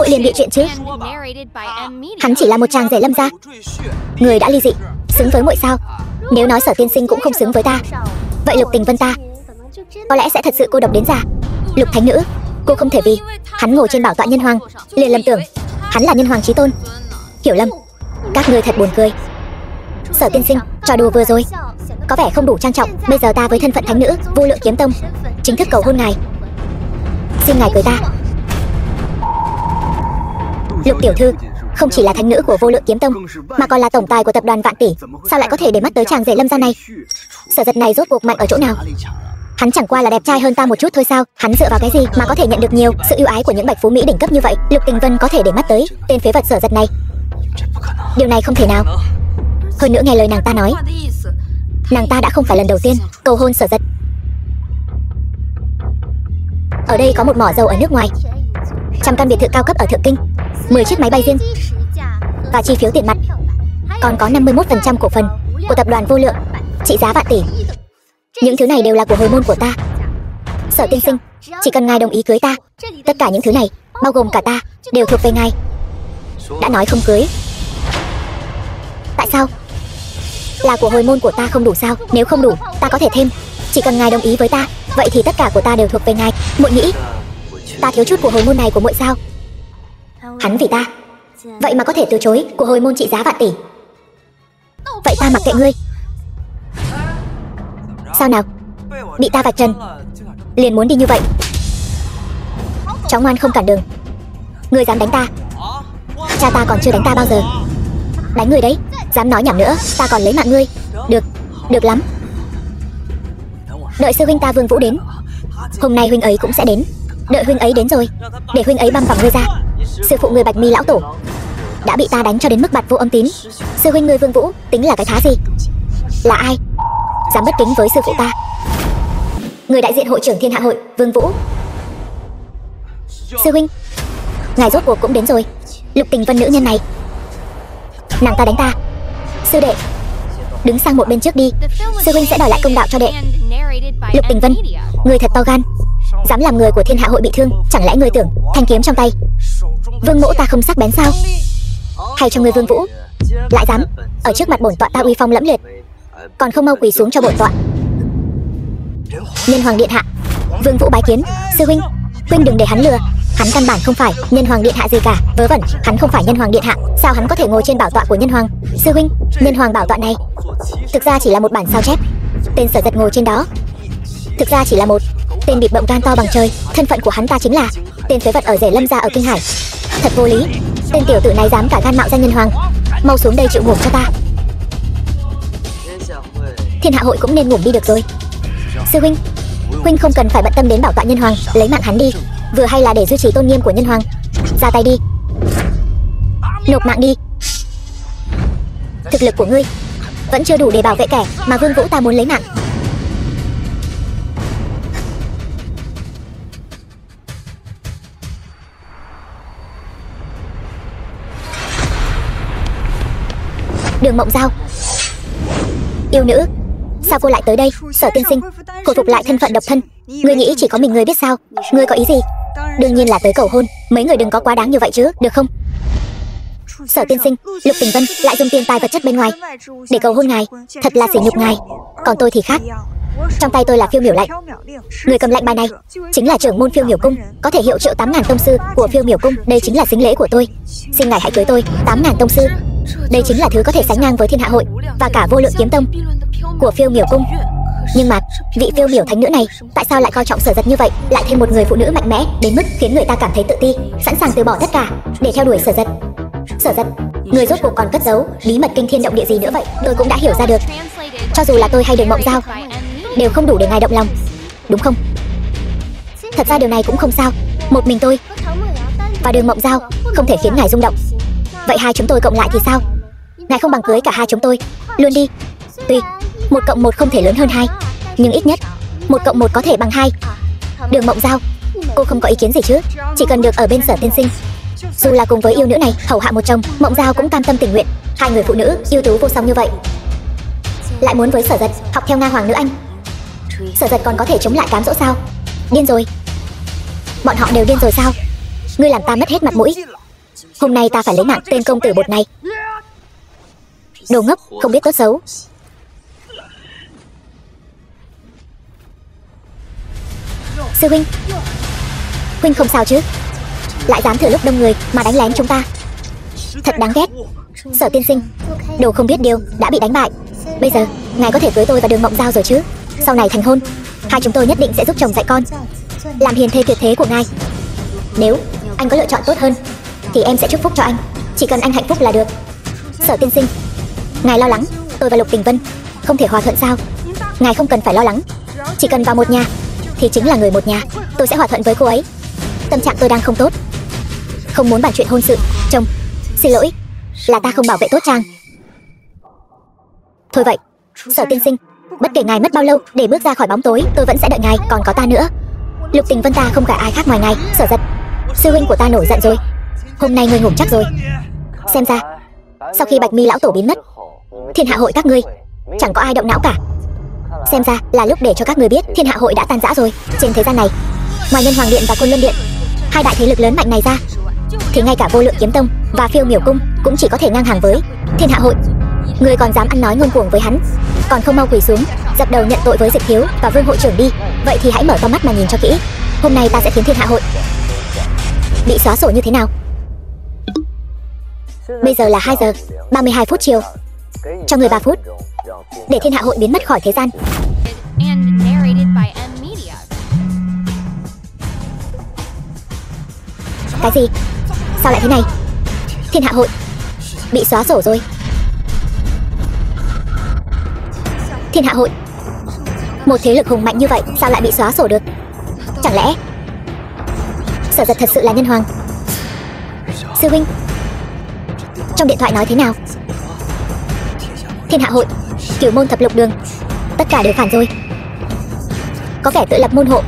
liền bị chuyện chứ. Hắn chỉ là một chàng rể lâm gia. Người đã ly dị xứng với muội sao? Nếu nói Sở tiên sinh cũng không xứng với ta, vậy Lục Tình Vân ta có lẽ sẽ thật sự cô độc đến già. Lục thánh nữ, cô không thể vì hắn ngồi trên bảo tọa nhân hoàng liền lầm tưởng hắn là nhân hoàng chí tôn. Hiểu lầm. Các ngươi thật buồn cười. Sở tiên sinh, trò đùa vừa rồi có vẻ không đủ trang trọng. Bây giờ ta với thân phận thánh nữ Vô Lượng Kiếm Tông chính thức cầu hôn ngài. Xin ngài cưới ta. Lục tiểu thư không chỉ là thánh nữ của Vô Lượng Kiếm Tông, mà còn là tổng tài của tập đoàn Vạn Tỷ. Sao lại có thể để mắt tới chàng rể lâm gia này? Sở Giật này rốt cuộc mạnh ở chỗ nào? Hắn chẳng qua là đẹp trai hơn ta một chút thôi sao? Hắn dựa vào cái gì mà có thể nhận được nhiều sự ưu ái của những bạch phú mỹ đỉnh cấp như vậy? Lục Tình Vân có thể để mắt tới tên phế vật Sở Giật này? Điều này không thể nào. Hơn nữa nghe lời nàng ta nói, nàng ta đã không phải lần đầu tiên cầu hôn Sở Giật. Ở đây có một mỏ dầu ở nước ngoài, 100 căn biệt thự cao cấp ở Thượng Kinh, 10 chiếc máy bay riêng và chi phiếu tiền mặt, còn có 51% cổ phần của tập đoàn Vô Lượng, trị giá vạn tỷ. Những thứ này đều là của hồi môn của ta. Sở tiên sinh, chỉ cần ngài đồng ý cưới ta, tất cả những thứ này, bao gồm cả ta, đều thuộc về ngài. Đã nói không cưới. Tại sao? Là của hồi môn của ta không đủ sao? Nếu không đủ, ta có thể thêm. Chỉ cần ngài đồng ý với ta, vậy thì tất cả của ta đều thuộc về ngài. Muội nghĩ ta thiếu chút của hồi môn này của muội sao? Hắn vì ta, vậy mà có thể từ chối của hồi môn trị giá vạn tỷ. Vậy ta mặc kệ ngươi. Sao nào? Bị ta vạch trần liền muốn đi như vậy? Cháu ngoan không cản đường. Ngươi dám đánh ta? Cha ta còn chưa đánh ta bao giờ. Đánh ngươi đấy. Dám nói nhảm nữa, ta còn lấy mạng ngươi. Được, được lắm. Đợi sư huynh ta Vương Vũ đến. Hôm nay huynh ấy cũng sẽ đến. Đợi huynh ấy đến rồi, để huynh ấy băm vằm ngươi ra. Sư phụ người Bạch Mi lão tổ đã bị ta đánh cho đến mức bạt vô âm tín. Sư huynh ngươi Vương Vũ tính là cái thá gì? Là ai dám bất kính với sư phụ ta? Người đại diện hội trưởng Thiên Hạ Hội Vương Vũ. Sư huynh, ngài rốt cuộc cũng đến rồi. Lục Tình Vân nữ nhân này, nàng ta đánh ta. Sư đệ, đứng sang một bên trước đi, sư huynh sẽ đòi lại công đạo cho đệ. Lục Tình Vân, người thật to gan, dám làm người của Thiên Hạ hội bị thương. Chẳng lẽ người tưởng thanh kiếm trong tay Vương Mỗ ta không sắc bén sao? Hay cho người Vương Vũ lại dám ở trước mặt bổn tọa ta uy phong lẫm liệt, còn không mau quỳ xuống cho bổn tọa. Nhân Hoàng điện hạ. Vương Vũ bái kiến. Sư huynh, huynh đừng để hắn lừa, hắn căn bản không phải Nhân Hoàng điện hạ gì cả. Vớ vẩn, hắn không phải Nhân Hoàng điện hạ, sao hắn có thể ngồi trên bảo tọa của Nhân Hoàng? Sư huynh, Nhân Hoàng bảo tọa này thực ra chỉ là một bản sao chép, tên Sở Giật ngồi trên đó thực ra chỉ là một tên bịp bợm gan to bằng trời. Thân phận của hắn ta chính là tên phế vật ở rể Lâm gia ở Kinh Hải. Thật vô lý, tên tiểu tử này dám cả gan mạo danh Nhân Hoàng. Mau xuống đây chịu ngủ cho ta. Thiên Hạ hội cũng nên ngủ đi được rồi. Sư huynh, huynh không cần phải bận tâm đến bảo tọa Nhân Hoàng, lấy mạng hắn đi, vừa hay là để duy trì tôn nghiêm của Nhân Hoàng. Ra tay đi, nộp mạng đi. Thực lực của ngươi vẫn chưa đủ để bảo vệ kẻ mà Vương Vũ ta muốn lấy mạng. Đường Mộng Giao, yêu nữ, sao cô lại tới đây? Sở tiên sinh, khôi phục lại thân phận độc thân, ngươi nghĩ chỉ có mình ngươi biết sao? Ngươi có ý gì? Đương nhiên là tới cầu hôn, mấy người đừng có quá đáng như vậy chứ, được không? Sở tiên sinh, Lục Tình Vân lại dùng tiền tài vật chất bên ngoài để cầu hôn ngài, thật là sỉ nhục ngài. Còn tôi thì khác, trong tay tôi là phiêu miểu lệnh, người cầm lệnh bài này chính là trưởng môn phiêu miểu cung, có thể hiệu triệu 8.000 tông sư của phiêu miểu cung. Đây chính là sính lễ của tôi, xin ngài hãy cưới tôi. 8.000 tông sư, đây chính là thứ có thể sánh ngang với Thiên Hạ hội và cả vô lượng kiếm tông của phiêu miểu cung. Nhưng mà vị phiêu miểu thánh nữ này tại sao lại coi trọng Sở Giật như vậy, lại thêm một người phụ nữ mạnh mẽ đến mức khiến người ta cảm thấy tự ti, sẵn sàng từ bỏ tất cả để theo đuổi Sở Giật. Sở Giật, người rốt cuộc còn cất giấu bí mật kinh thiên động địa gì nữa vậy? Tôi cũng đã hiểu ra được, cho dù là tôi hay Đường Mộng Giao đều không đủ để ngài động lòng, đúng không? Thật ra điều này cũng không sao, một mình tôi và Đường Mộng Giao không thể khiến ngài rung động. Vậy hai chúng tôi cộng lại thì sao? Ngài không bằng cưới cả hai chúng tôi luôn đi. Tuy 1 cộng 1 không thể lớn hơn 2, nhưng ít nhất 1 cộng 1 có thể bằng 2. Đường Mộng Giao, cô không có ý kiến gì chứ? Chỉ cần được ở bên Sở tiên sinh, dù là cùng với yêu nữ này hầu hạ một chồng, Mộng Giao cũng cam tâm tình nguyện. Hai người phụ nữ ưu tú vô song như vậy, lại muốn với Sở Giật học theo Nga Hoàng nữ anh. Sở Giật còn có thể chống lại cám dỗ sao? Điên rồi, bọn họ đều điên rồi sao? Ngươi làm ta mất hết mặt mũi. Hôm nay ta phải lấy mạng tên công tử bột này. Đồ ngốc, không biết tốt xấu. Sư huynh, huynh không sao chứ? Lại dám thử lúc đông người mà đánh lén chúng ta, thật đáng ghét. Sở tiên sinh, đồ không biết điều đã bị đánh bại. Bây giờ ngài có thể cưới tôi và Đường Mộng Giao rồi chứ? Sau này thành hôn, hai chúng tôi nhất định sẽ giúp chồng dạy con, làm hiền thê tuyệt thế của ngài. Nếu anh có lựa chọn tốt hơn thì em sẽ chúc phúc cho anh, chỉ cần anh hạnh phúc là được. Sở tiên sinh, ngài lo lắng tôi và Lục Tình Vân không thể hòa thuận sao? Ngài không cần phải lo lắng, chỉ cần vào một nhà thì chính là người một nhà. Tôi sẽ hòa thuận với cô ấy. Tâm trạng tôi đang không tốt, không muốn bàn chuyện hôn sự. Chồng, xin lỗi, là ta không bảo vệ tốt chàng. Thôi vậy, Sở tiên sinh, bất kể ngài mất bao lâu để bước ra khỏi bóng tối, tôi vẫn sẽ đợi ngài. Còn có ta nữa, Lục Tình Vân ta không cả ai khác ngoài ngài. Sở Giật, sư huynh của ta nổi giận rồi, hôm nay ngươi ngủ chắc rồi. Xem ra sau khi Bạch Mi lão tổ biến mất, Thiên Hạ hội các ngươi chẳng có ai động não cả. Xem ra là lúc để cho các ngươi biết Thiên Hạ hội đã tan rã rồi. Trên thế gian này, ngoài Nhân Hoàng điện và Côn Luân điện, hai đại thế lực lớn mạnh này ra, thì ngay cả vô lượng kiếm tông và phiêu miểu cung cũng chỉ có thể ngang hàng với Thiên Hạ hội. Ngươi còn dám ăn nói ngông cuồng với hắn, còn không mau quỳ xuống dập đầu nhận tội với Dịch Thiếu và Vương hội trưởng đi. Vậy thì hãy mở to mắt mà nhìn cho kỹ, hôm nay ta sẽ khiến Thiên Hạ hội bị xóa sổ như thế nào. Bây giờ là 2 giờ 32 phút chiều, cho người 3 phút để Thiên Hạ hội biến mất khỏi thế gian. Cái gì? Sao lại thế này? Thiên Hạ hội bị xóa sổ rồi. Thiên Hạ hội, một thế lực hùng mạnh như vậy sao lại bị xóa sổ được? Chẳng lẽ Sở Giật thật sự là Nhân Hoàng? Sư huynh, trong điện thoại nói thế nào? Thiên Hạ hội, Cửu môn thập lục đường, tất cả đều phản rồi. Có kẻ tự lập môn hộ.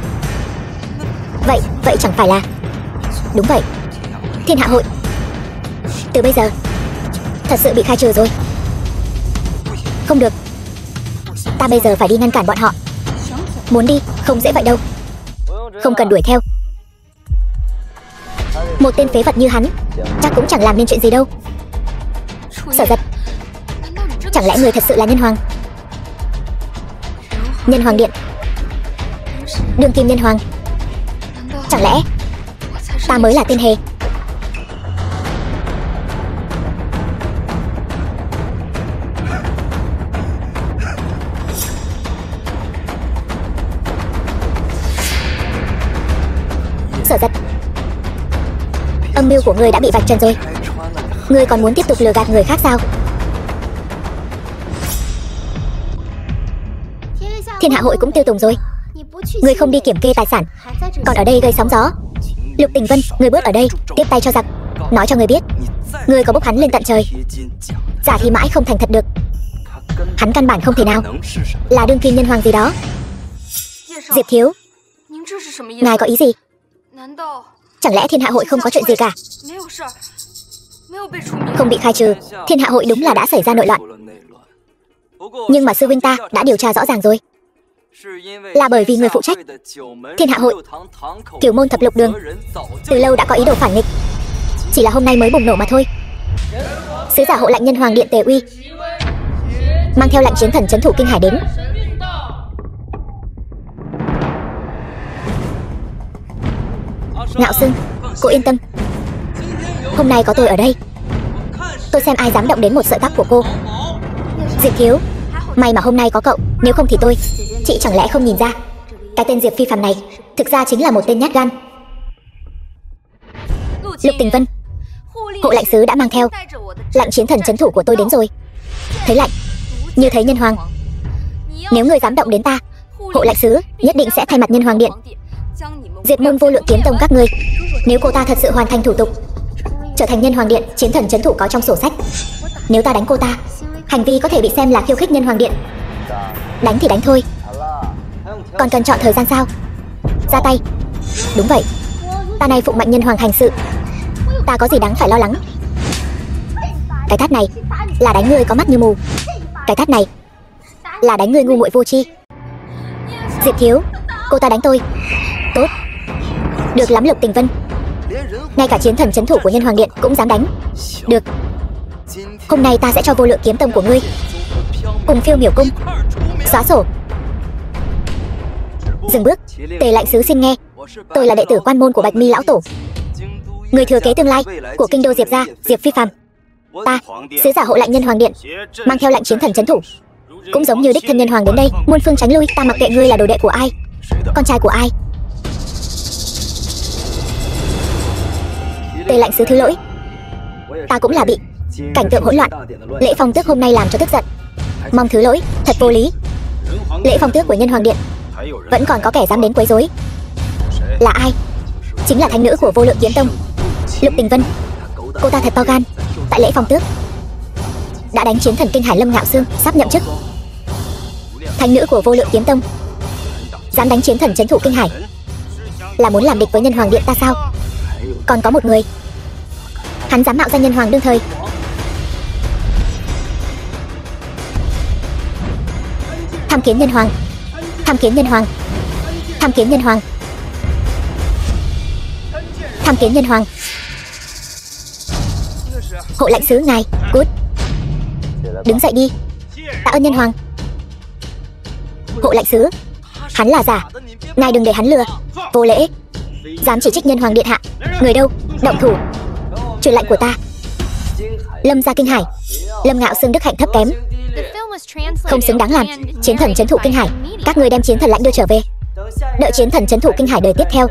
Vậy chẳng phải là... Đúng vậy, Thiên Hạ Hội từ bây giờ thật sự bị khai trừ rồi. Không được, ta bây giờ phải đi ngăn cản bọn họ. Muốn đi không dễ vậy đâu. Không cần đuổi theo. Một tên phế vật như hắn chắc cũng chẳng làm nên chuyện gì đâu. Sở Giật, chẳng lẽ người thật sự là Nhân Hoàng? Nhân Hoàng Điện, đương kim Nhân Hoàng. Chẳng lẽ ta mới là tên hề? Sở Giật, âm mưu của ngươi đã bị vạch trần rồi. Ngươi còn muốn tiếp tục lừa gạt người khác sao? Thiên Hạ Hội cũng tiêu tùng rồi. Ngươi không đi kiểm kê tài sản, còn ở đây gây sóng gió. Lục Tình Vân, ngươi bớt ở đây, tiếp tay cho giặc. Nói cho ngươi biết, ngươi có bốc hắn lên tận trời. Giả thì mãi không thành thật được. Hắn căn bản không thể nào là đương kim Nhân Hoàng gì đó. Diệp thiếu, ngài có ý gì? Chẳng lẽ Thiên Hạ Hội không có chuyện gì cả? Không bị khai trừ, Thiên Hạ Hội đúng là đã xảy ra nội loạn. Nhưng mà sư huynh ta đã điều tra rõ ràng rồi. Là bởi vì người phụ trách Thiên Hạ Hội, Kiều Môn Thập Lục Đường, từ lâu đã có ý đồ phản nghịch, chỉ là hôm nay mới bùng nổ mà thôi. Sứ giả hộ lệnh Nhân Hoàng Điện Tề Uy mang theo lệnh chiến thần trấn thủ Kinh Hải đến. Ngạo Sương, cô yên tâm, hôm nay có tôi ở đây, tôi xem ai dám động đến một sợi tóc của cô. Diệp thiếu, may mà hôm nay có cậu, nếu không thì tôi. Chị chẳng lẽ không nhìn ra, cái tên Diệp Phi Phàm này thực ra chính là một tên nhát gan. Lục Tình Vân, hộ lệnh sứ đã mang theo lệnh chiến thần trấn thủ của tôi đến rồi. Thấy lệnh như thấy Nhân Hoàng. Nếu người dám động đến ta, hộ lệnh sứ nhất định sẽ thay mặt Nhân Hoàng Điện diệt môn Vô Lượng Kiếm Tông các ngươi. Nếu cô ta thật sự hoàn thành thủ tục trở thành Nhân Hoàng Điện chiến thần trấn thủ có trong sổ sách, nếu ta đánh cô ta, hành vi có thể bị xem là khiêu khích Nhân Hoàng Điện. Đánh thì đánh thôi, còn cần chọn thời gian sao? Ra tay. Đúng vậy, ta nay phụng mệnh Nhân Hoàng hành sự, ta có gì đáng phải lo lắng. Cái tát này là đánh ngươi có mắt như mù, cái tát này là đánh ngươi ngu muội vô tri. Diệp thiếu, cô ta đánh tôi. Tốt, được lắm Lục Tình Vân, ngay cả chiến thần trấn thủ của Nhân Hoàng Điện cũng dám đánh. Được, hôm nay ta sẽ cho Vô Lượng Kiếm Tông của ngươi cùng Phiêu Miểu Cung xóa sổ. Dừng bước, Tề lệnh sứ xin nghe, tôi là đệ tử quan môn của Bạch Mi lão tổ, người thừa kế tương lai của kinh đô Diệp gia, Diệp Phi Phàm. Ta, sứ giả hộ lệnh Nhân Hoàng Điện, mang theo lệnh chiến thần trấn thủ, cũng giống như đích thân Nhân Hoàng đến đây, muôn phương tránh lui. Ta mặc kệ ngươi là đồ đệ của ai, con trai của ai. Tề lệnh sứ thứ lỗi, ta cũng là bị cảnh tượng hỗn loạn lễ phong tước hôm nay làm cho tức giận, mong thứ lỗi, thật vô lý. Lễ phong tước của Nhân Hoàng Điện vẫn còn có kẻ dám đến quấy rối. Là ai? Chính là thánh nữ của Vô Lượng Kiếm Tông, Lục Tình Vân. Cô ta thật to gan, tại lễ phong tước đã đánh chiến thần Kinh Hải Lâm Ngạo Sương sắp nhậm chức. Thánh nữ của Vô Lượng Kiếm Tông dám đánh chiến thần trấn thủ Kinh Hải, là muốn làm địch với Nhân Hoàng Điện ta sao? Còn có một người, hắn dám mạo danh Nhân Hoàng đương thời. Tham kiến Nhân Hoàng, tham kiến Nhân Hoàng, tham kiến Nhân Hoàng, tham kiến Nhân Hoàng. Hộ lệnh sứ ngài, cút, đứng dậy đi. Tạ ơn Nhân Hoàng. Hộ lệnh sứ, hắn là giả, ngài đừng để hắn lừa. Vô lễ, dám chỉ trích Nhân Hoàng điện hạ. Người đâu, động thủ. Truyền lệnh của ta. Lâm gia Kinh Hải, Lâm Ngạo Xương đức hạnh thấp kém, không xứng đáng làm chiến thần trấn thủ Kinh Hải. Các người đem chiến thần lãnh đưa trở về, đợi chiến thần trấn thủ Kinh Hải đời tiếp theo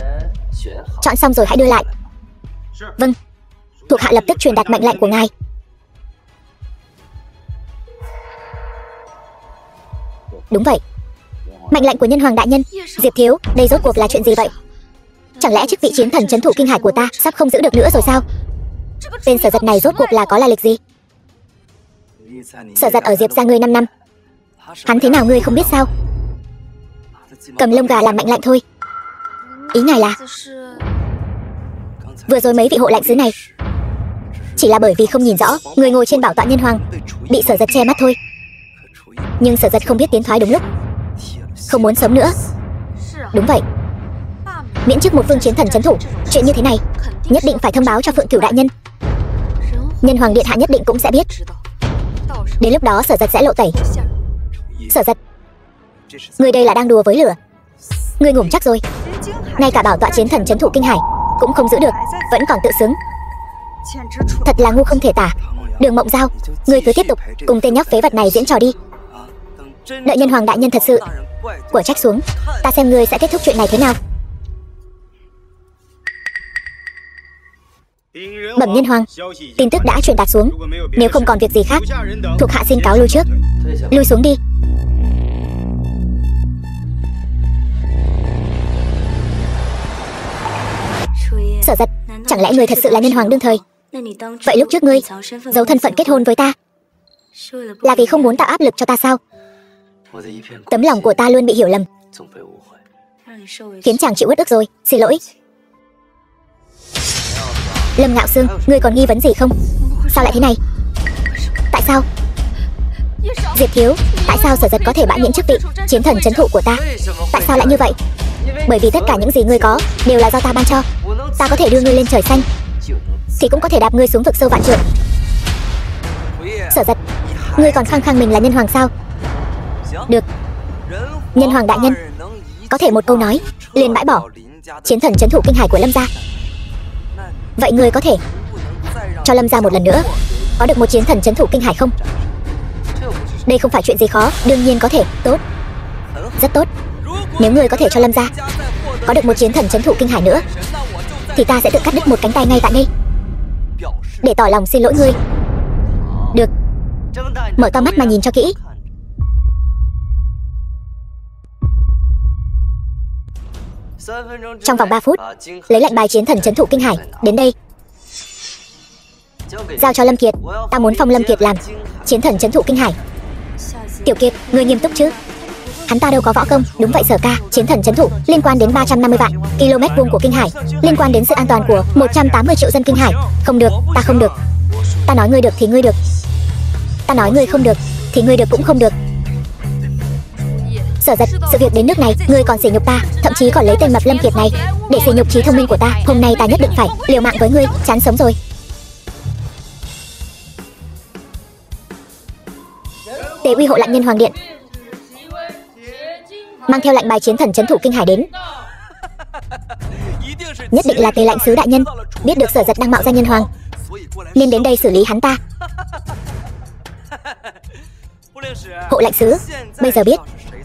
chọn xong rồi hãy đưa lại. Vâng, thuộc hạ lập tức truyền đạt mệnh lệnh của ngài. Đúng vậy, mệnh lệnh của Nhân Hoàng đại nhân. Diệp thiếu, đây rốt cuộc là chuyện gì vậy? Chẳng lẽ chức vị chiến thần trấn thủ Kinh Hải của ta sắp không giữ được nữa rồi sao? Tên Sở Giật này rốt cuộc là có lai lịch gì? Sở Giật ở Diệp gia ngươi 5 năm, hắn thế nào ngươi không biết sao? Cầm lông gà làm mệnh lệnh thôi. Ý ngài là Vừa rồi mấy vị hộ lãnh sứ này chỉ là bởi vì không nhìn rõ người ngồi trên bảo tọa nhân hoàng, bị Sở Giật che mắt thôi. Nhưng Sở Giật không biết tiến thoái đúng lúc, không muốn sống nữa. Đúng vậy, miễn chức một phương chiến thần trấn thủ, chuyện như thế này nhất định phải thông báo cho Phượng Cửu đại nhân. Nhân hoàng điện hạ nhất định cũng sẽ biết. Đến lúc đó Sở Giật sẽ lộ tẩy. Sở Giật, người đây là đang đùa với lửa. Người ngủm chắc rồi. Ngay cả bảo tọa chiến thần trấn thủ Kinh Hải cũng không giữ được, vẫn còn tự xứng. Thật là ngu không thể tả. Đường Mộng Giao, ngươi cứ tiếp tục cùng tên nhóc phế vật này diễn trò đi. Đợi nhân hoàng đại nhân thật sự của trách xuống, ta xem ngươi sẽ kết thúc chuyện này thế nào. Bẩm nhân hoàng, tin tức đã truyền đạt xuống. Nếu không còn việc gì khác, thuộc hạ xin cáo lui trước. Lui xuống đi. Sở Giật, chẳng lẽ ngươi thật sự là nhân hoàng đương thời? Vậy lúc trước ngươi giấu thân phận kết hôn với ta là vì không muốn tạo áp lực cho ta sao? Tấm lòng của ta luôn bị hiểu lầm, khiến chàng chịu uất ức rồi. Xin lỗi. Lâm Ngạo Sương, ngươi còn nghi vấn gì không? Sao lại thế này? Tại sao? Diệp thiếu, tại sao Sở Giật có thể bãi miễn chức vị chiến thần trấn thủ của ta? Tại sao lại như vậy? Bởi vì tất cả những gì ngươi có đều là do ta ban cho. Ta có thể đưa ngươi lên trời xanh, thì cũng có thể đạp ngươi xuống vực sâu vạn trượng. Sở Giật, ngươi còn khăng khăng mình là nhân hoàng sao? Được, nhân hoàng đại nhân, có thể một câu nói liền bãi bỏ chiến thần trấn thủ Kinh Hải của Lâm gia. Vậy ngươi có thể cho Lâm gia một lần nữa có được một chiến thần trấn thủ Kinh Hải không? Đây không phải chuyện gì khó, đương nhiên có thể. Tốt, rất tốt. Nếu ngươi có thể cho Lâm gia có được một chiến thần trấn thủ Kinh Hải nữa, thì ta sẽ tự cắt đứt một cánh tay ngay tại đây, để tỏ lòng xin lỗi ngươi. Được, mở to mắt mà nhìn cho kỹ. Trong vòng 3 phút lấy lệnh bài chiến thần trấn thủ Kinh Hải đến đây. Giao cho Lâm Kiệt, ta muốn phong Lâm Kiệt làm chiến thần trấn thủ Kinh Hải. Tiểu Kiệt, ngươi nghiêm túc chứ? Hắn ta đâu có võ công. Đúng vậy Sở ca, chiến thần trấn thủ liên quan đến 350 vạn km vuông của Kinh Hải, liên quan đến sự an toàn của 180 triệu dân Kinh Hải. Không được, ta không được. Ta nói ngươi được thì ngươi được, ta nói ngươi không được thì ngươi được cũng không được. Sở Giật, sự việc đến nước này ngươi còn sỉ nhục ta, thậm chí còn lấy tên mập Lâm Kiệt này để sỉ nhục trí thông minh của ta. Hôm nay ta nhất định phải liều mạng với ngươi, chán sống rồi. Tế uy hộ lệnh nhân hoàng điện mang theo lệnh bài chiến thần trấn thủ Kinh Hải đến. Nhất định là Tế lãnh sứ đại nhân biết được Sở Giật đang mạo danh nhân hoàng, nên đến đây xử lý hắn ta. Hộ lệnh sứ, bây giờ biết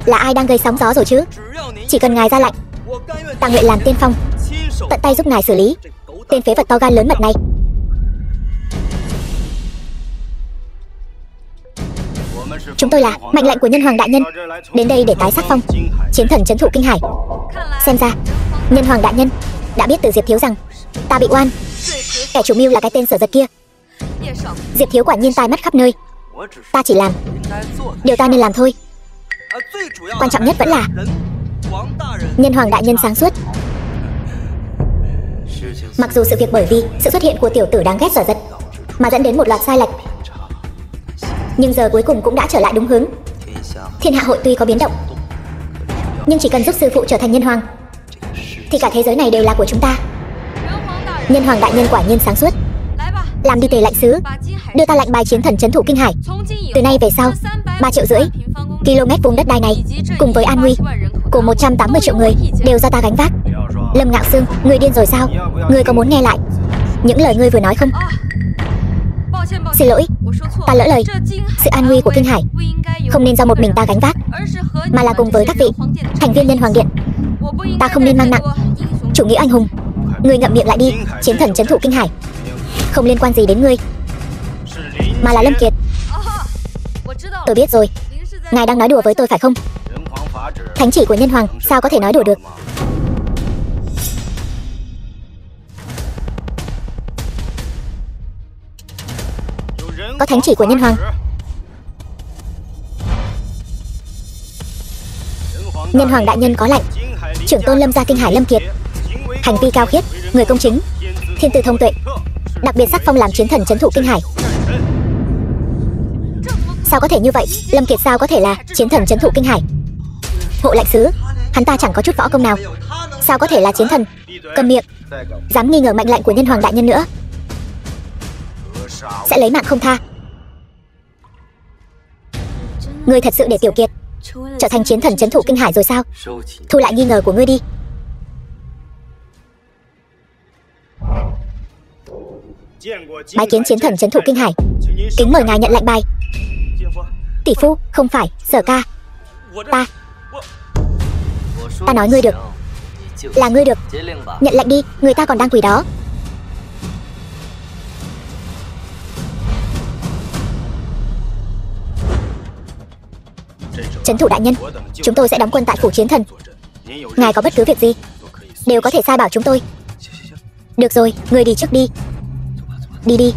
là ai đang gây sóng gió rồi chứ? Chỉ cần ngài ra lệnh, ta nguyện làm tiên phong, tận tay giúp ngài xử lý tên phế vật to gan lớn mật này. Chúng tôi là mệnh lệnh của nhân hoàng đại nhân, đến đây để tái sắc phong chiến thần trấn thủ Kinh Hải. Xem ra nhân hoàng đại nhân đã biết từ Diệp thiếu rằng ta bị oan, kẻ chủ mưu là cái tên Sở Giật kia. Diệp thiếu quả nhiên tai mắt khắp nơi. Ta chỉ làm điều ta nên làm thôi. Quan trọng nhất vẫn là nhân hoàng đại nhân sáng suốt. Mặc dù sự việc bởi vì sự xuất hiện của tiểu tử đáng ghét Sở Giật mà dẫn đến một loạt sai lệch, nhưng giờ cuối cùng cũng đã trở lại đúng hướng. Thiên hạ hội tuy có biến động, nhưng chỉ cần giúp sư phụ trở thành nhân hoàng thì cả thế giới này đều là của chúng ta. Nhân hoàng đại nhân quả nhiên sáng suốt. Làm đi Tề lãnh sứ, đưa ta lệnh bài chiến thần trấn thủ Kinh Hải. Từ nay về sau, 3,5 triệu km vùng đất đai này cùng với an nguy của 180 triệu người đều do ta gánh vác. Lâm Ngạo Sương, ngươi điên rồi sao? Ngươi có muốn nghe lại những lời ngươi vừa nói không? Xin lỗi, ta lỡ lời. Sự an nguy của Kinh Hải không nên do một mình ta gánh vác, mà là cùng với các vị thành viên nhân hoàng điện. Ta không nên mang nặng chủ nghĩa anh hùng. Ngươi ngậm miệng lại đi. Chiến thần trấn thủ Kinh Hải không liên quan gì đến ngươi, mà là Lâm Kiệt. Tôi biết rồi, ngài đang nói đùa với tôi phải không? Thánh chỉ của nhân hoàng sao có thể nói đùa được? Có thánh chỉ của nhân hoàng. Nhân hoàng đại nhân có lệnh trưởng tôn Lâm gia Kinh Hải Lâm Kiệt hành vi cao khiết, người công chính, thiên tư thông tuệ, đặc biệt sắc phong làm chiến thần trấn thủ kinh hải. Sao có thể như vậy? Lâm Kiệt sao có thể là chiến thần trấn thủ kinh hải? Hộ lệnh sứ, hắn ta chẳng có chút võ công nào, sao có thể là chiến thần? Cầm miệng, dám nghi ngờ mệnh lệnh của nhân hoàng đại nhân nữa, sẽ lấy mạng không tha. Ngươi thật sự để Tiểu Kiệt trở thành chiến thần trấn thủ kinh hải rồi sao? Thu lại nghi ngờ của ngươi đi. Bái kiến chiến thần trấn thủ kinh hải, kính mời ngài nhận lệnh bài. Tỷ phu, không phải, Sở ca. Ta nói ngươi được, là ngươi được. Nhận lệnh đi, người ta còn đang quỳ đó. Trấn thủ đại nhân, chúng tôi sẽ đóng quân tại phủ chiến thần. Ngài có bất cứ việc gì đều có thể sai bảo chúng tôi. Được rồi, ngươi đi trước đi. Đi đi.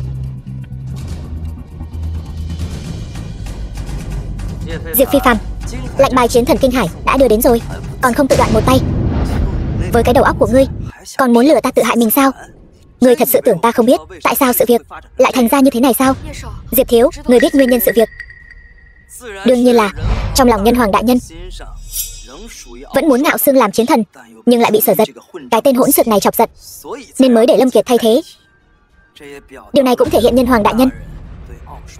Diệp Phi Phàm, lệnh bài chiến thần kinh hải đã đưa đến rồi, còn không tự đoạn một tay. Với cái đầu óc của ngươi, còn muốn lừa ta tự hại mình sao? Ngươi thật sự tưởng ta không biết tại sao sự việc lại thành ra như thế này sao? Diệp thiếu, ngươi biết nguyên nhân sự việc? Đương nhiên là trong lòng nhân hoàng đại nhân vẫn muốn Ngạo Xương làm chiến thần, nhưng lại bị Sở Giật, cái tên hỗn xược này chọc giận, nên mới để Lâm Kiệt thay thế. Điều này cũng thể hiện nhân hoàng đại nhân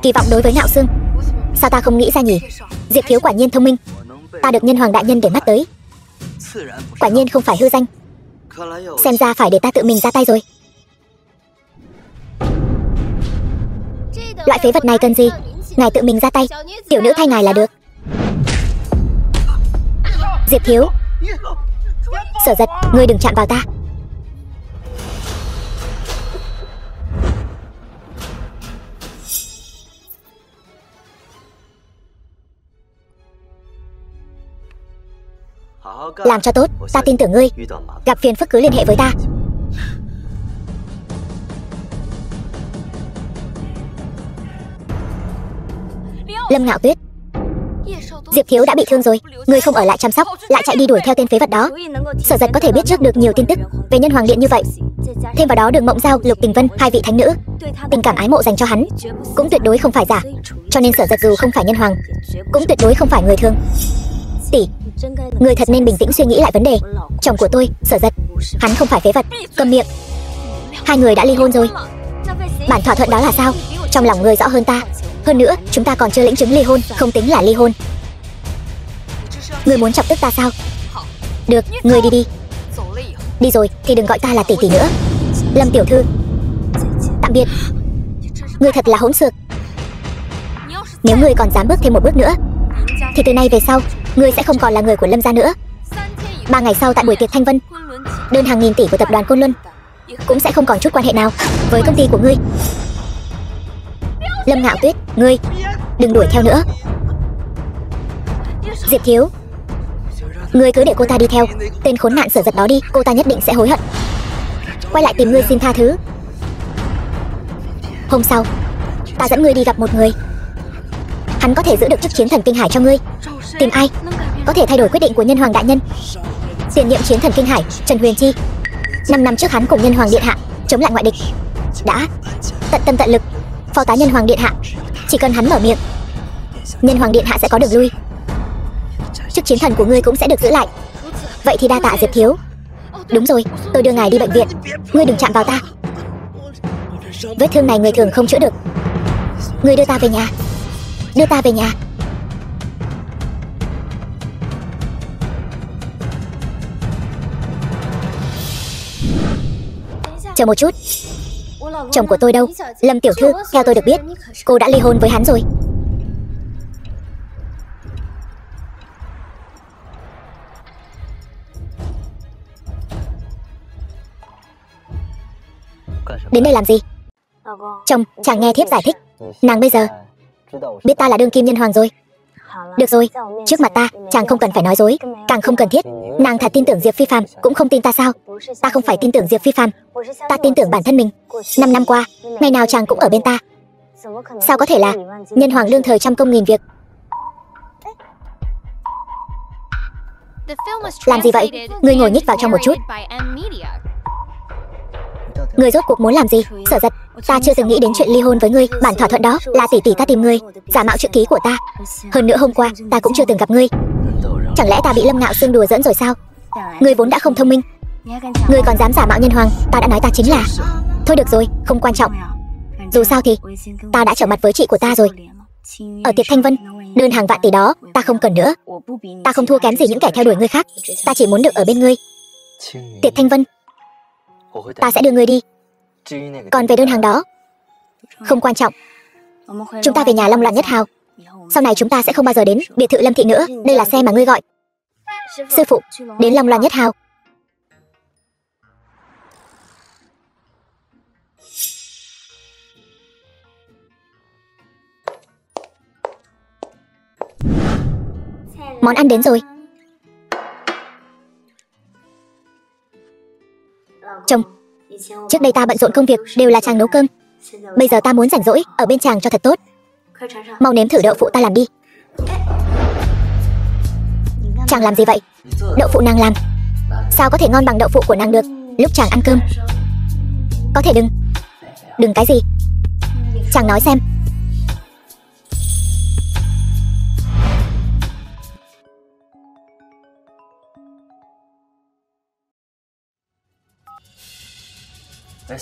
kỳ vọng đối với Ngạo Xương. Sao ta không nghĩ ra nhỉ? Diệp thiếu quả nhiên thông minh, ta được nhân hoàng đại nhân để mắt tới, quả nhiên không phải hư danh. Xem ra phải để ta tự mình ra tay rồi. Loại phế vật này cần gì ngài tự mình ra tay, tiểu nữ thay ngài là được. Diệp thiếu, Sở Giật, ngươi đừng chạm vào ta. Làm cho tốt, ta tin tưởng ngươi. Gặp phiền phức cứ liên hệ với ta. Lâm Ngạo Tuyết, Diệp thiếu đã bị thương rồi, ngươi không ở lại chăm sóc, lại chạy đi đuổi theo tên phế vật đó. Sở Giật có thể biết trước được nhiều tin tức về nhân hoàng điện như vậy, thêm vào đó Đường Mộng Giao, Lục Tình Vân, hai vị thánh nữ, tình cảm ái mộ dành cho hắn cũng tuyệt đối không phải giả. Cho nên Sở Giật dù không phải nhân hoàng, cũng tuyệt đối không phải người thường. Tỷ, người thật nên bình tĩnh suy nghĩ lại vấn đề. Chồng của tôi, Sở Giật, hắn không phải phế vật. Cầm miệng. Hai người đã ly hôn rồi. Bản thỏa thuận đó là sao? Trong lòng ngươi rõ hơn ta. Hơn nữa, chúng ta còn chưa lĩnh chứng ly hôn, không tính là ly hôn. Ngươi muốn chọc tức ta sao? Được, ngươi đi đi. Đi rồi thì đừng gọi ta là tỷ tỷ nữa. Lâm tiểu thư, tạm biệt. Ngươi thật là hỗn xược. Nếu ngươi còn dám bước thêm một bước nữa thì từ nay về sau ngươi sẽ không còn là người của Lâm gia nữa. 3 ngày sau tại buổi tiệc Thanh Vân, đơn hàng nghìn tỷ của tập đoàn Côn Luân cũng sẽ không còn chút quan hệ nào với công ty của ngươi. Lâm Ngạo Tuyết, ngươi đừng đuổi theo nữa. Diệp thiếu, ngươi cứ để cô ta đi theo tên khốn nạn Sở Giật đó đi, cô ta nhất định sẽ hối hận, quay lại tìm ngươi xin tha thứ. Hôm sau, ta dẫn ngươi đi gặp một người, hắn có thể giữ được chức chiến thần kinh hải cho ngươi. Tìm ai có thể thay đổi quyết định của nhân hoàng đại nhân? Tiền nhiệm chiến thần kinh hải Trần Huyền Chi. 5 năm trước hắn cùng nhân hoàng điện hạ chống lại ngoại địch, đã tận tâm tận lực. Phó tá nhân hoàng điện hạ, chỉ cần hắn mở miệng, nhân hoàng điện hạ sẽ có đường lui, chức chiến thần của ngươi cũng sẽ được giữ lại. Vậy thì đa tạ Diệp thiếu. Đúng rồi, tôi đưa ngài đi bệnh viện, ngươi đừng chạm vào ta. Vết thương này người thường không chữa được. Ngươi đưa ta về nhà, đưa ta về nhà. Chờ một chút, chồng của tôi đâu? Lâm tiểu thư, theo tôi được biết, cô đã ly hôn với hắn rồi. Đến đây làm gì? Chồng, chàng nghe thiếp giải thích. Nàng bây giờ biết ta là đương kim nhân hoàng rồi. Được rồi, trước mặt ta, chàng không cần phải nói dối, càng không cần thiết. Nàng thật tin tưởng Diệp Phi Phàm, cũng không tin ta sao? Ta không phải tin tưởng Diệp Phi Phàm, ta tin tưởng bản thân mình. 5 năm qua, ngày nào chàng cũng ở bên ta. Sao có thể là nhân hoàng lương thời trăm công nghìn việc? Làm gì vậy? Ngươi ngồi nhích vào trong một chút. Ngươi rốt cuộc muốn làm gì? Sở Giật, ta chưa từng nghĩ đến chuyện ly hôn với ngươi. Bản thỏa thuận đó là tỷ tỷ ta tìm ngươi, giả mạo chữ ký của ta. Hơn nữa hôm qua ta cũng chưa từng gặp ngươi. Chẳng lẽ ta bị Lâm Ngạo Sương đùa giỡn rồi sao? Ngươi vốn đã không thông minh, ngươi còn dám giả mạo nhân hoàng. Ta đã nói ta chính là... Thôi được rồi, không quan trọng. Dù sao thì ta đã trở mặt với chị của ta rồi. Ở tiệc Thanh Vân, đơn hàng vạn tỷ đó ta không cần nữa. Ta không thua kém gì những kẻ theo đuổi ngươi khác. Ta chỉ muốn được ở bên ngươi. Tiệc Thanh Vân, ta sẽ đưa ngươi đi. Còn về đơn hàng đó, không quan trọng. Chúng ta về nhà Long Loạn Nhất Hào. Sau này chúng ta sẽ không bao giờ đến biệt thự Lâm Thị nữa. Đây là xe mà ngươi gọi. Sư phụ, đến Long Loạn Nhất Hào. Món ăn đến rồi. Chồng, trước đây ta bận rộn công việc, đều là chàng nấu cơm. Bây giờ ta muốn rảnh rỗi, ở bên chàng cho thật tốt. Mau nếm thử đậu phụ ta làm đi. Chàng làm gì vậy? Đậu phụ nàng làm, sao có thể ngon bằng đậu phụ của nàng được? Lúc chàng ăn cơm, có thể đừng cái gì? Chàng nói xem.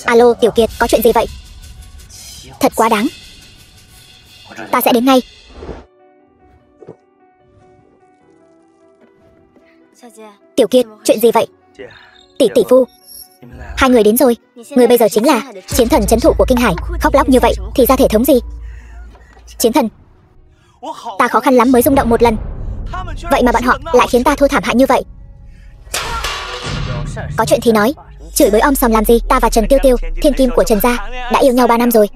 Alo Tiểu Kiệt, có chuyện gì vậy? Thật quá đáng. Ta sẽ đến ngay. Tiểu Kiệt, chuyện gì vậy? Tỷ phu, hai người đến rồi. Người bây giờ chính là chiến thần trấn thủ của Kinh Hải. Khóc lóc như vậy thì ra thể thống gì? Chiến thần, ta khó khăn lắm mới rung động một lần, vậy mà bọn họ lại khiến ta thua thảm hại như vậy. Có chuyện thì nói, chửi bới om sòm làm gì? Ta và Trần Tiêu Tiêu, thiên kim của Trần gia, đã yêu nhau 3 năm rồi,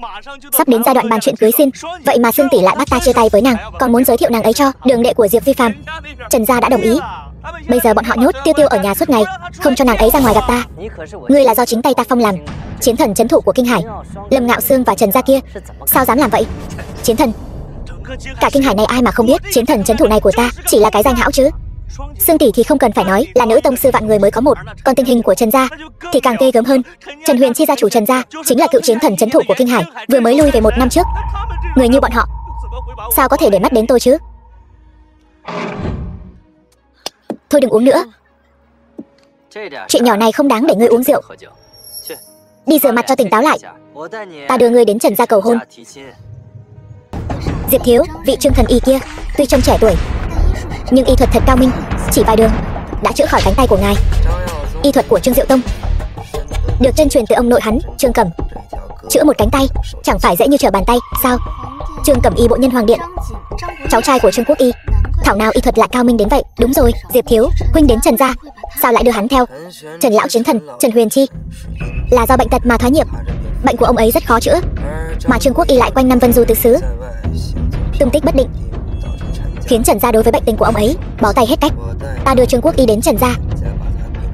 sắp đến giai đoạn bàn chuyện cưới xin. Vậy mà Sương tỷ lại bắt ta chia tay với nàng, còn muốn giới thiệu nàng ấy cho đường đệ của Diệp Vi Phàm. Trần gia đã đồng ý. Bây giờ bọn họ nhốt Tiêu Tiêu ở nhà suốt ngày, không cho nàng ấy ra ngoài gặp ta. Ngươi là do chính tay ta phong làm chiến thần trấn thủ của Kinh Hải. Lâm Ngạo Sương và Trần gia kia sao dám làm vậy? Chiến thần, cả Kinh Hải này ai mà không biết chiến thần trấn thủ này của ta chỉ là cái danh hão chứ. Sương tỷ thì không cần phải nói, là nữ tông sư vạn người mới có một. Còn tình hình của Trần gia thì càng ghê gớm hơn. Trần Huyền Chi gia chủ Trần gia chính là cựu chiến thần trấn thủ của Kinh Hải, vừa mới lui về 1 năm trước. Người như bọn họ sao có thể để mắt đến tôi chứ? Thôi đừng uống nữa, chuyện nhỏ này không đáng để ngươi uống rượu. Đi rửa mặt cho tỉnh táo lại. Ta đưa ngươi đến Trần gia cầu hôn. Diệp thiếu, vị Trương thần y kia tuy trông trẻ tuổi nhưng y thuật thật cao minh, chỉ vài đường đã chữa khỏi cánh tay của ngài. Y thuật của Trương Diệu Tông được chân truyền từ ông nội hắn, Trương Cẩm. Chữa một cánh tay chẳng phải dễ như trở bàn tay sao? Trương Cẩm y bộ Nhân Hoàng Điện, cháu trai của Trương Quốc y, thảo nào y thuật lại cao minh đến vậy. Đúng rồi, Diệp thiếu, huynh đến Trần gia sao lại đưa hắn theo? Trần lão chiến thần Trần Huyền Chi là do bệnh tật mà thoái nhiệm, bệnh của ông ấy rất khó chữa, mà Trương Quốc y lại quanh năm vân du tứ xứ, tung tích bất định, khiến Trần gia đối với bệnh tình của ông ấy bó tay hết cách. Ta đưa Trương Quốc y đến Trần gia,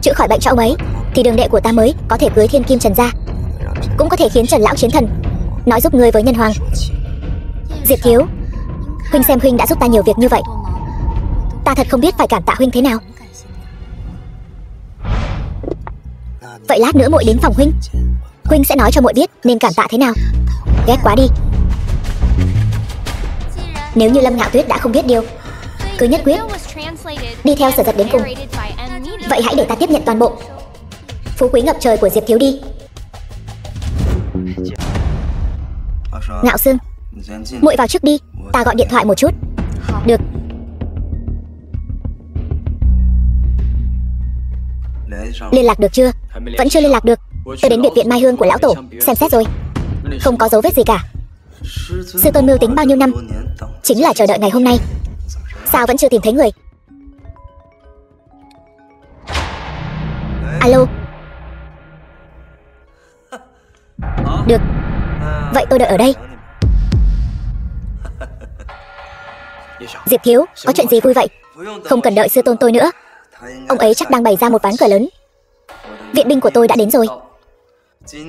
chữa khỏi bệnh cho ông ấy, thì đường đệ của ta mới có thể cưới thiên kim Trần gia, cũng có thể khiến Trần lão chiến thần nói giúp ngươi với nhân hoàng. Diệp thiếu, huynh xem huynh đã giúp ta nhiều việc như vậy, ta thật không biết phải cảm tạ huynh thế nào. Vậy lát nữa muội đến phòng huynh, huynh sẽ nói cho muội biết nên cảm tạ thế nào. Ghét quá đi. Nếu như Lâm Ngạo Tuyết đã không biết điều, cứ nhất quyết đi theo Sở Giật đến cùng, vậy hãy để ta tiếp nhận toàn bộ phú quý ngập trời của Diệp thiếu đi. Ngạo Sương, muội vào trước đi, ta gọi điện thoại một chút. Được. Liên lạc được chưa? Vẫn chưa liên lạc được. Tôi đến biệt viện Mai Hương của lão tổ xem xét rồi, không có dấu vết gì cả. Sư tôn mưu tính bao nhiêu năm chính là chờ đợi ngày hôm nay, sao vẫn chưa tìm thấy người? Alo. Được, vậy tôi đợi ở đây. Diệp thiếu, có chuyện gì vui vậy? Không cần đợi sư tôn tôi nữa, ông ấy chắc đang bày ra một ván cờ lớn. Viện binh của tôi đã đến rồi,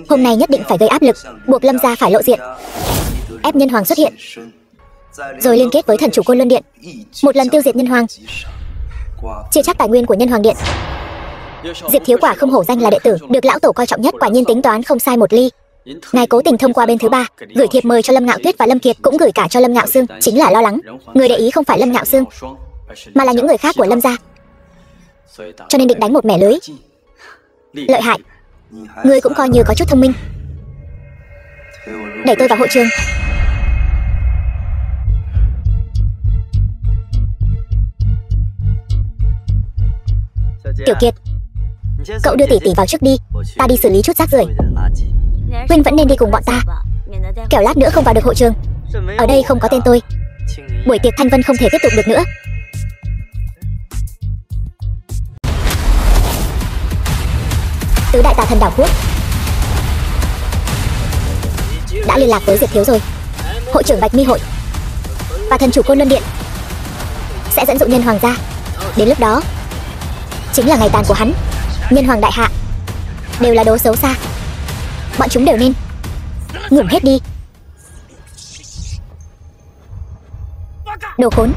hôm nay nhất định phải gây áp lực, buộc Lâm gia phải lộ diện, ép nhân hoàng xuất hiện, rồi liên kết với thần chủ Côn Luân Điện, một lần tiêu diệt nhân hoàng, chia chắc tài nguyên của Nhân Hoàng Điện. Diệp Thiếu quả không hổ danh là đệ tử được lão tổ coi trọng nhất, quả nhiên tính toán không sai một ly. Ngài cố tình thông qua bên thứ ba gửi thiệp mời cho Lâm Ngạo Tuyết và Lâm Kiệt, cũng gửi cả cho Lâm Ngạo Sương, chính là lo lắng người để ý không phải Lâm Ngạo Sương mà là những người khác của Lâm gia, cho nên định đánh một mẻ lưới. Lợi hại, ngươi cũng coi như có chút thông minh. Đẩy tôi vào hội trường. Tiểu Kiệt, cậu đưa tỷ tỷ vào trước đi, ta đi xử lý chút rác rưởi. Huynh vẫn nên đi cùng bọn ta, kẻo lát nữa không vào được hội trường. Ở đây không có tên tôi, buổi tiệc thanh vân không thể tiếp tục được nữa. Tứ đại tà thần đảo quốc đã liên lạc với Diệp Thiếu rồi. Hội trưởng Bạch Mi hội và thần chủ Côn Luân Điện sẽ dẫn dụ Nhân Hoàng ra. Đến lúc đó chính là ngày tàn của hắn. Nhân Hoàng đại hạ đều là đồ xấu xa, bọn chúng đều nên ngủm hết đi. Đồ khốn,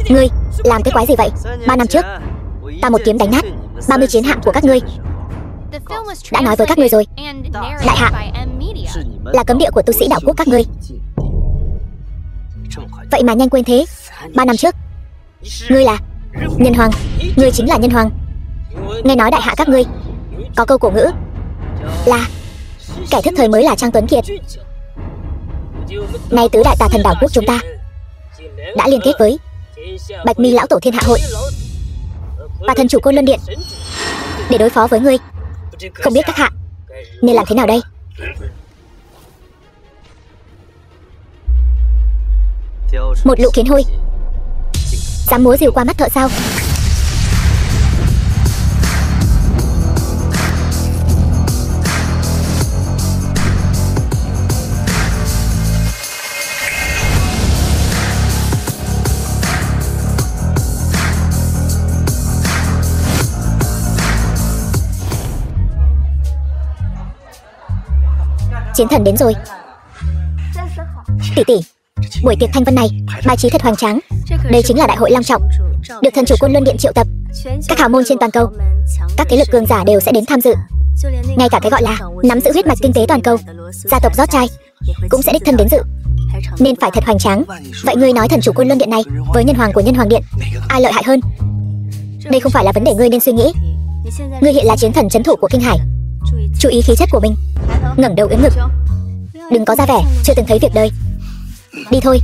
ngươi làm cái quái gì vậy? 3 năm trước ta một kiếm đánh nát 30 chiến hạm của các ngươi. Đã nói với các ngươi rồi, đại hạ là cấm địa của tu sĩ đạo quốc các ngươi. Vậy mà nhanh quên thế. 3 năm trước ngươi là Nhân Hoàng, ngươi chính là Nhân Hoàng. Nghe nói đại hạ các ngươi có câu cổ ngữ là kẻ thức thời mới là Trang Tuấn Kiệt. Nay tứ đại tà thần đảo quốc chúng ta đã liên kết với Bạch Mi lão tổ Thiên Hạ hội và thần chủ Côn Luân Điện để đối phó với ngươi. Không biết các hạ nên làm thế nào đây? Một lũ kiến hôi dám múa rìu qua mắt thợ sao? Chiến thần đến rồi. Tỷ tỷ, buổi tiệc thanh vân này bài trí thật hoành tráng. Đây chính là đại hội long trọng, được thần chủ Côn Luân Điện triệu tập. Các hào môn trên toàn cầu, các thế lực cường giả đều sẽ đến tham dự. Ngay cả cái gọi là nắm giữ huyết mạch kinh tế toàn cầu, gia tộc rót trai cũng sẽ đích thân đến dự, nên phải thật hoành tráng. Vậy ngươi nói thần chủ Côn Luân Điện này với Nhân Hoàng của Nhân Hoàng Điện, ai lợi hại hơn? Đây không phải là vấn đề ngươi nên suy nghĩ. Ngươi hiện là chiến thần trấn thủ của Kinh Hải, chú ý khí chất của mình, ngẩng đầu ưỡn ngực, đừng có ra vẻ chưa từng thấy việc đời. Đi thôi.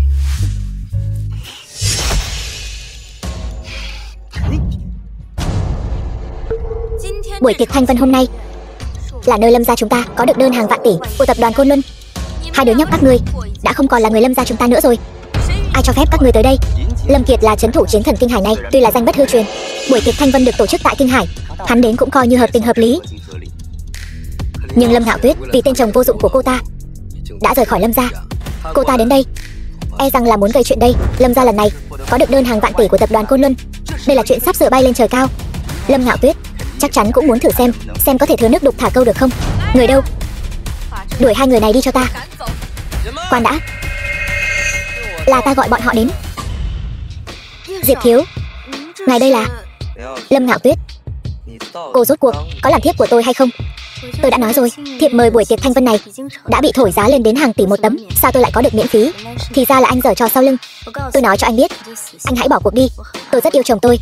Buổi tiệc thanh vân hôm nay là nơi Lâm gia chúng ta có được đơn hàng vạn tỷ của tập đoàn Côn Luân. Hai đứa nhóc các ngươi đã không còn là người Lâm gia chúng ta nữa rồi. Ai cho phép các ngươi tới đây? Lâm Kiệt là trấn thủ chiến thần Kinh Hải này, tuy là danh bất hư truyền, buổi tiệc thanh vân được tổ chức tại Kinh Hải, hắn đến cũng coi như hợp tình hợp lý. Nhưng Lâm Ngạo Tuyết vì tên chồng vô dụng của cô ta đã rời khỏi Lâm gia. Cô ta đến đây e rằng là muốn gây chuyện đây. Lâm gia lần này có được đơn hàng vạn tỷ của tập đoàn Côn Luân, đây là chuyện sắp sửa bay lên trời cao. Lâm Ngạo Tuyết chắc chắn cũng muốn thử xem có thể thừa nước đục thả câu được không. Người đâu? Đuổi hai người này đi cho ta. Khoan đã, là ta gọi bọn họ đến. Diệp Thiếu, ngài đây là Lâm Ngạo Tuyết. Cô rốt cuộc có làm thiếp của tôi hay không? Tôi đã nói rồi, thiệp mời buổi tiệc thanh vân này đã bị thổi giá lên đến hàng tỷ một tấm. Sao tôi lại có được miễn phí? Thì ra là anh giở trò sau lưng. Tôi nói cho anh biết, anh hãy bỏ cuộc đi. Tôi rất yêu chồng tôi,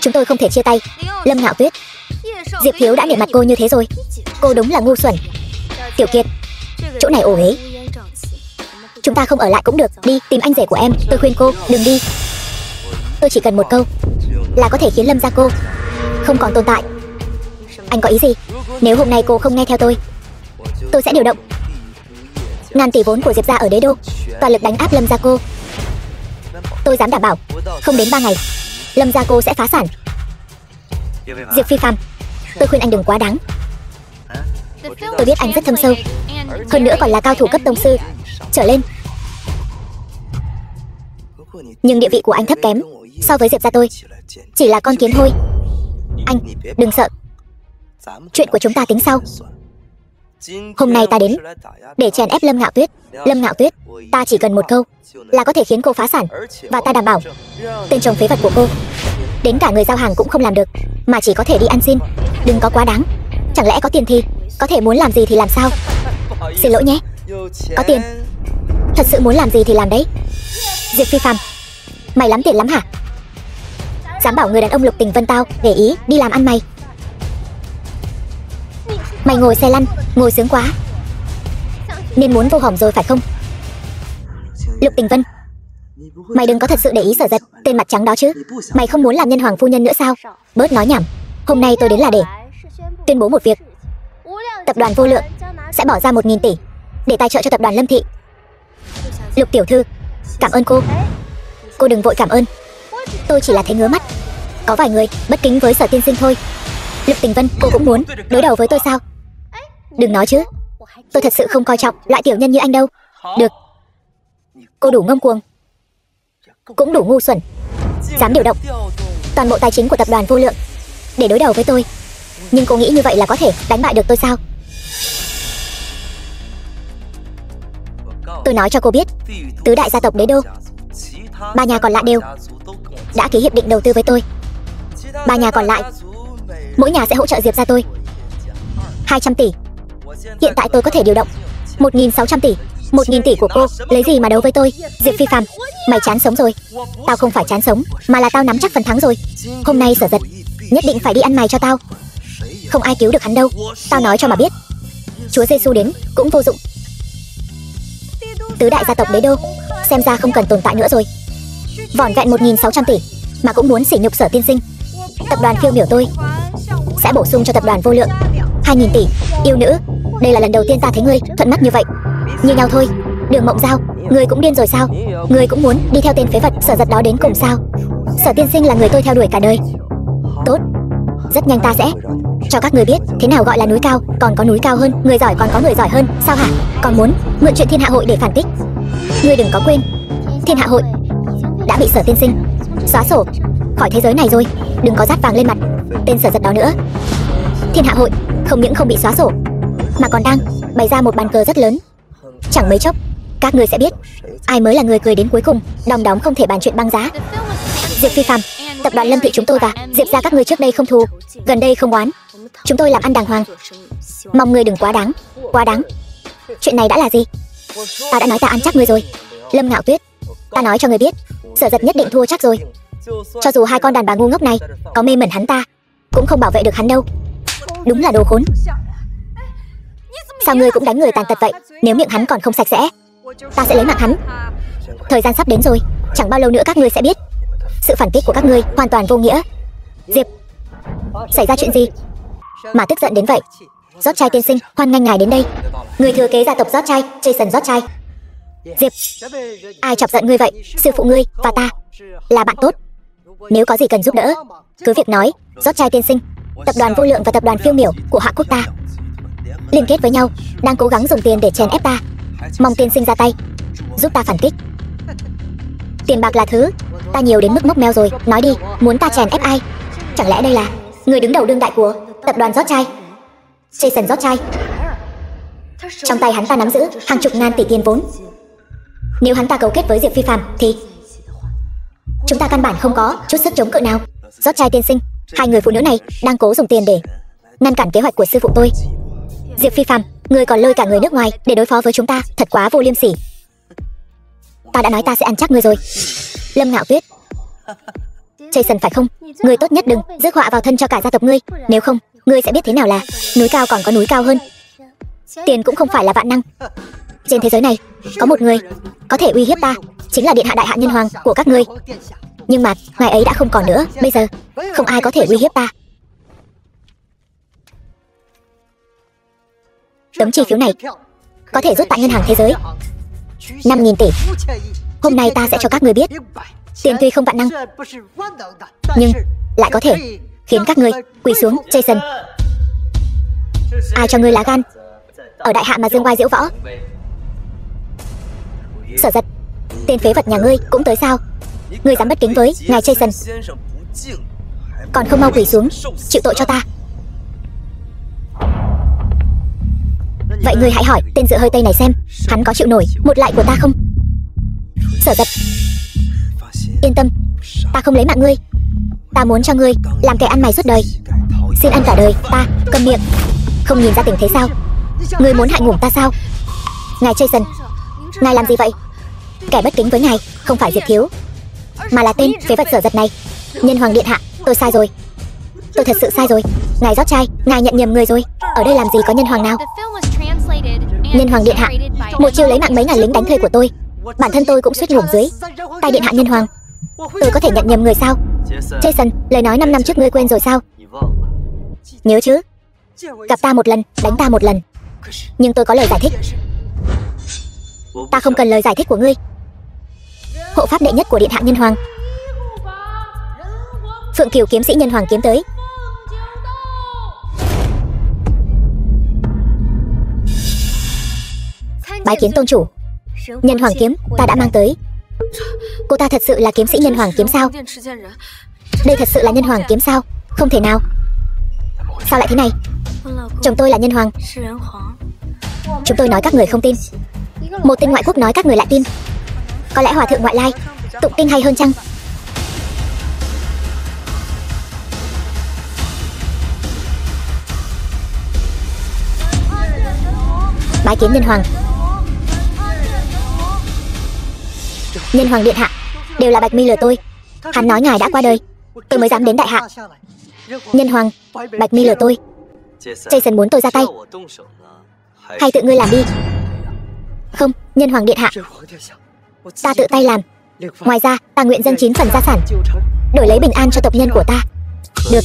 chúng tôi không thể chia tay. Lâm Ngạo Tuyết, Diệp Thiếu đã nể mặt cô như thế rồi, cô đúng là ngu xuẩn. Tiểu Kiệt, chỗ này ổ ế, chúng ta không ở lại cũng được. Đi tìm anh rể của em, tôi khuyên cô đừng đi. Tôi chỉ cần một câu là có thể khiến Lâm gia cô không còn tồn tại. Anh có ý gì? Nếu hôm nay cô không nghe theo tôi sẽ điều động ngàn tỷ vốn của Diệp gia ở đế đô, toàn lực đánh áp Lâm gia cô. Tôi dám đảm bảo, không đến 3 ngày Lâm gia cô sẽ phá sản. Diệp Phi Phàm, tôi khuyên anh đừng quá đáng. Tôi biết anh rất thâm sâu, hơn nữa còn là cao thủ cấp tông sư trở lên, nhưng địa vị của anh thấp kém so với Diệp gia tôi, chỉ là con kiến thôi. Anh đừng sợ, chuyện của chúng ta tính sau. Hôm nay ta đến để chèn ép Lâm Ngạo Tuyết. Lâm Ngạo Tuyết, ta chỉ cần một câu là có thể khiến cô phá sản, và ta đảm bảo tên chồng phế vật của cô đến cả người giao hàng cũng không làm được, mà chỉ có thể đi ăn xin. Đừng có quá đáng. Chẳng lẽ có tiền thì có thể muốn làm gì thì làm sao? Xin lỗi nhé. Có tiền, thật sự muốn làm gì thì làm đấy. Diệp Phi Phàm, mày lắm tiền lắm hả? Dám bảo người đàn ông Lục Tình Vân tao để ý đi làm ăn mày. Mày ngồi xe lăn, ngồi sướng quá nên muốn vô hỏng rồi phải không? Lục Tình Vân, mày đừng có thật sự để ý Sở Giật, tên mặt trắng đó chứ. Mày không muốn làm nhân hoàng phu nhân nữa sao? Bớt nói nhảm. Hôm nay tôi đến là để tuyên bố một việc. Tập đoàn Vô Lượng sẽ bỏ ra 1.000 tỷ để tài trợ cho tập đoàn Lâm Thị. Lục tiểu thư, cảm ơn cô. Cô đừng vội cảm ơn. Tôi chỉ là thấy ngứa mắt. Có vài người bất kính với Sở tiên sinh thôi. Lục Tình Vân, cô cũng muốn đối đầu với tôi sao? Đừng nói chứ. Tôi thật sự không coi trọng loại tiểu nhân như anh đâu. Được. Cô đủ ngông cuồng, cũng đủ ngu xuẩn, dám điều động toàn bộ tài chính của tập đoàn Vô Lượng để đối đầu với tôi. Nhưng cô nghĩ như vậy là có thể đánh bại được tôi sao? Tôi nói cho cô biết, tứ đại gia tộc Đế Đô, 3 nhà còn lại đều đã ký hiệp định đầu tư với tôi. 3 nhà còn lại, mỗi nhà sẽ hỗ trợ Diệp gia tôi 200 tỷ. Hiện tại tôi có thể điều động 1.600 tỷ. 1.000 tỷ của cô lấy gì mà đấu với tôi? Diệp Phi Phàm, mày chán sống rồi. Tao không phải chán sống, mà là tao nắm chắc phần thắng rồi. Hôm nay Sở Giật nhất định phải đi ăn mày cho tao. Không ai cứu được hắn đâu. Tao nói cho mà biết, Chúa Giêsu đến cũng vô dụng. Tứ đại gia tộc Đế Đô xem ra không cần tồn tại nữa rồi. Vỏn vẹn 1.600 tỷ mà cũng muốn sỉ nhục Sở tiên sinh. Tập đoàn Phiêu Miểu tôi sẽ bổ sung cho tập đoàn Vô Lượng 2.000 tỷ. Yêu nữ, đây là lần đầu tiên ta thấy ngươi thuận mắt như vậy. Như nhau thôi. Đường Mộng Giao, ngươi cũng điên rồi sao? Ngươi cũng muốn đi theo tên phế vật Sở Giật đó đến cùng sao? Sở tiên sinh là người tôi theo đuổi cả đời. Tốt, rất nhanh ta sẽ cho các ngươi biết thế nào gọi là núi cao còn có núi cao hơn, người giỏi còn có người giỏi hơn. Sao hả? Còn muốn mượn chuyện Thiên Hạ Hội để phản kích? Ngươi đừng có quên, Thiên Hạ Hội đã bị Sở tiên sinh xóa sổ khỏi thế giới này rồi. Đừng có dát vàng lên mặt tên Sở Giật đó nữa. Thiên Hạ Hội không những không bị xóa sổ mà còn đang bày ra một bàn cờ rất lớn. Chẳng mấy chốc các ngươi sẽ biết ai mới là người cười đến cuối cùng. Đom đóm không thể bàn chuyện băng giá. Diệp Phi Phàm, tập đoàn Lâm Thị chúng tôi và Diệp gia các ngươi trước đây không thù, gần đây không oán. Chúng tôi làm ăn đàng hoàng. Mong ngươi đừng quá đáng. Quá đáng? Chuyện này đã là gì? Ta đã nói ta ăn chắc ngươi rồi. Lâm Ngạo Tuyết, ta nói cho ngươi biết, Sở Giật nhất định thua chắc rồi. Cho dù hai con đàn bà ngu ngốc này có mê mẩn hắn ta, cũng không bảo vệ được hắn đâu. Đúng là đồ khốn. Sao ngươi cũng đánh người tàn tật vậy? Nếu miệng hắn còn không sạch sẽ, ta sẽ lấy mạng hắn. Thời gian sắp đến rồi, chẳng bao lâu nữa các ngươi sẽ biết sự phản kích của các ngươi hoàn toàn vô nghĩa. Diệp, xảy ra chuyện gì mà tức giận đến vậy? Rót Trai tiên sinh, hoan nghênh ngài đến đây. Người thừa kế gia tộc Rót Trai, Jason Rót Trai. Diệp, ai chọc giận ngươi vậy? Sư phụ ngươi và ta là bạn tốt. Nếu có gì cần giúp đỡ, cứ việc nói. Rót Trai tiên sinh, tập đoàn Vô Lượng và tập đoàn Phiêu Miểu của Hạ Quốc ta liên kết với nhau, đang cố gắng dùng tiền để chèn ép ta. Mong tiên sinh ra tay giúp ta phản kích. Tiền bạc là thứ ta nhiều đến mức mốc meo rồi. Nói đi, muốn ta chèn ép ai? Chẳng lẽ đây là người đứng đầu đương đại của tập đoàn Rót Trai, Jason Rót Trai? Trong tay hắn ta nắm giữ hàng chục ngàn tỷ tiền vốn. Nếu hắn ta cấu kết với Diệp Phi Phàm thì chúng ta căn bản không có chút sức chống cự nào. Rót Trai tiên sinh, hai người phụ nữ này đang cố dùng tiền để ngăn cản kế hoạch của sư phụ tôi. Diệp Phi Phàm, ngươi còn lôi cả người nước ngoài để đối phó với chúng ta, thật quá vô liêm sỉ. Ta đã nói ta sẽ ăn chắc ngươi rồi. Lâm Ngạo Tuyết, Jason phải không? Ngươi tốt nhất đừng rước họa vào thân cho cả gia tộc ngươi. Nếu không, ngươi sẽ biết thế nào là núi cao còn có núi cao hơn. Tiền cũng không phải là vạn năng. Trên thế giới này có một người có thể uy hiếp ta, chính là điện hạ đại hạ nhân hoàng của các ngươi. Nhưng mà ngài ấy đã không còn nữa. Bây giờ không ai có thể uy hiếp ta. Tấm chi phiếu này có thể rút tại ngân hàng thế giới 5.000 tỷ. Hôm nay ta sẽ cho các người biết, tiền tuy không vạn năng, nhưng lại có thể khiến các ngươi quỳ xuống. Jason, ai cho ngươi lá gan ở đại hạ mà dương oai diễu võ? Sở Giật, tên phế vật nhà ngươi cũng tới sao? Ngươi dám bất kính với ngài Jason, còn không mau quỳ xuống chịu tội cho ta. Vậy ngươi hãy hỏi tên dựa hơi tây này xem hắn có chịu nổi một lại của ta không? Sở Giật, yên tâm, ta không lấy mạng ngươi. Ta muốn cho ngươi làm kẻ ăn mày suốt đời. Xin ăn cả đời. Ta, câm miệng. Không nhìn ra tình thế sao? Ngươi muốn hại ngủm ta sao? Ngài Jason, ngài làm gì vậy? Kẻ bất kính với ngài không phải Diệp Thiếu, mà là tên phế vật dở dật này. Nhân Hoàng điện hạ, tôi sai rồi. Tôi thật sự sai rồi. Ngài rót chai, ngài nhận nhầm người rồi. Ở đây làm gì có nhân hoàng nào? Nhân Hoàng điện hạ, một chiêu lấy mạng mấy ngàn lính đánh thuê của tôi, bản thân tôi cũng suýt ngủm dưới tay điện hạ nhân hoàng. Tôi có thể nhận nhầm người sao? Jason, lời nói 5 năm trước ngươi quên rồi sao? Nhớ chứ? Gặp ta một lần, đánh ta một lần. Nhưng tôi có lời giải thích. Ta không cần lời giải thích của ngươi. Hộ pháp đệ nhất của điện hạ nhân hoàng. Phượng Kiều kiếm sĩ nhân hoàng kiếm tới. Bái kiến tôn chủ. Nhân hoàng kiếm ta đã mang tới. Cô ta thật sự là kiếm sĩ nhân hoàng kiếm sao? Đây thật sự là nhân hoàng kiếm sao? Không thể nào. Sao lại thế này? Chồng tôi là nhân hoàng. Chúng tôi nói các người không tin. Một tên ngoại quốc nói các người lại tin. Có lẽ hòa thượng ngoại lai tụng kinh hay hơn chăng? Bái kiến nhân hoàng. Nhân hoàng điện hạ, đều là Bạch Mi lừa tôi. Hắn nói ngài đã qua đời, tôi mới dám đến đại hạ. Nhân hoàng, Bạch Mi lừa tôi. Jason muốn tôi ra tay, hay tự ngươi làm đi? Không, nhân hoàng điện hạ, ta tự tay làm. Ngoài ra, ta nguyện dâng 9 phần gia sản, đổi lấy bình an cho tộc nhân của ta. Được.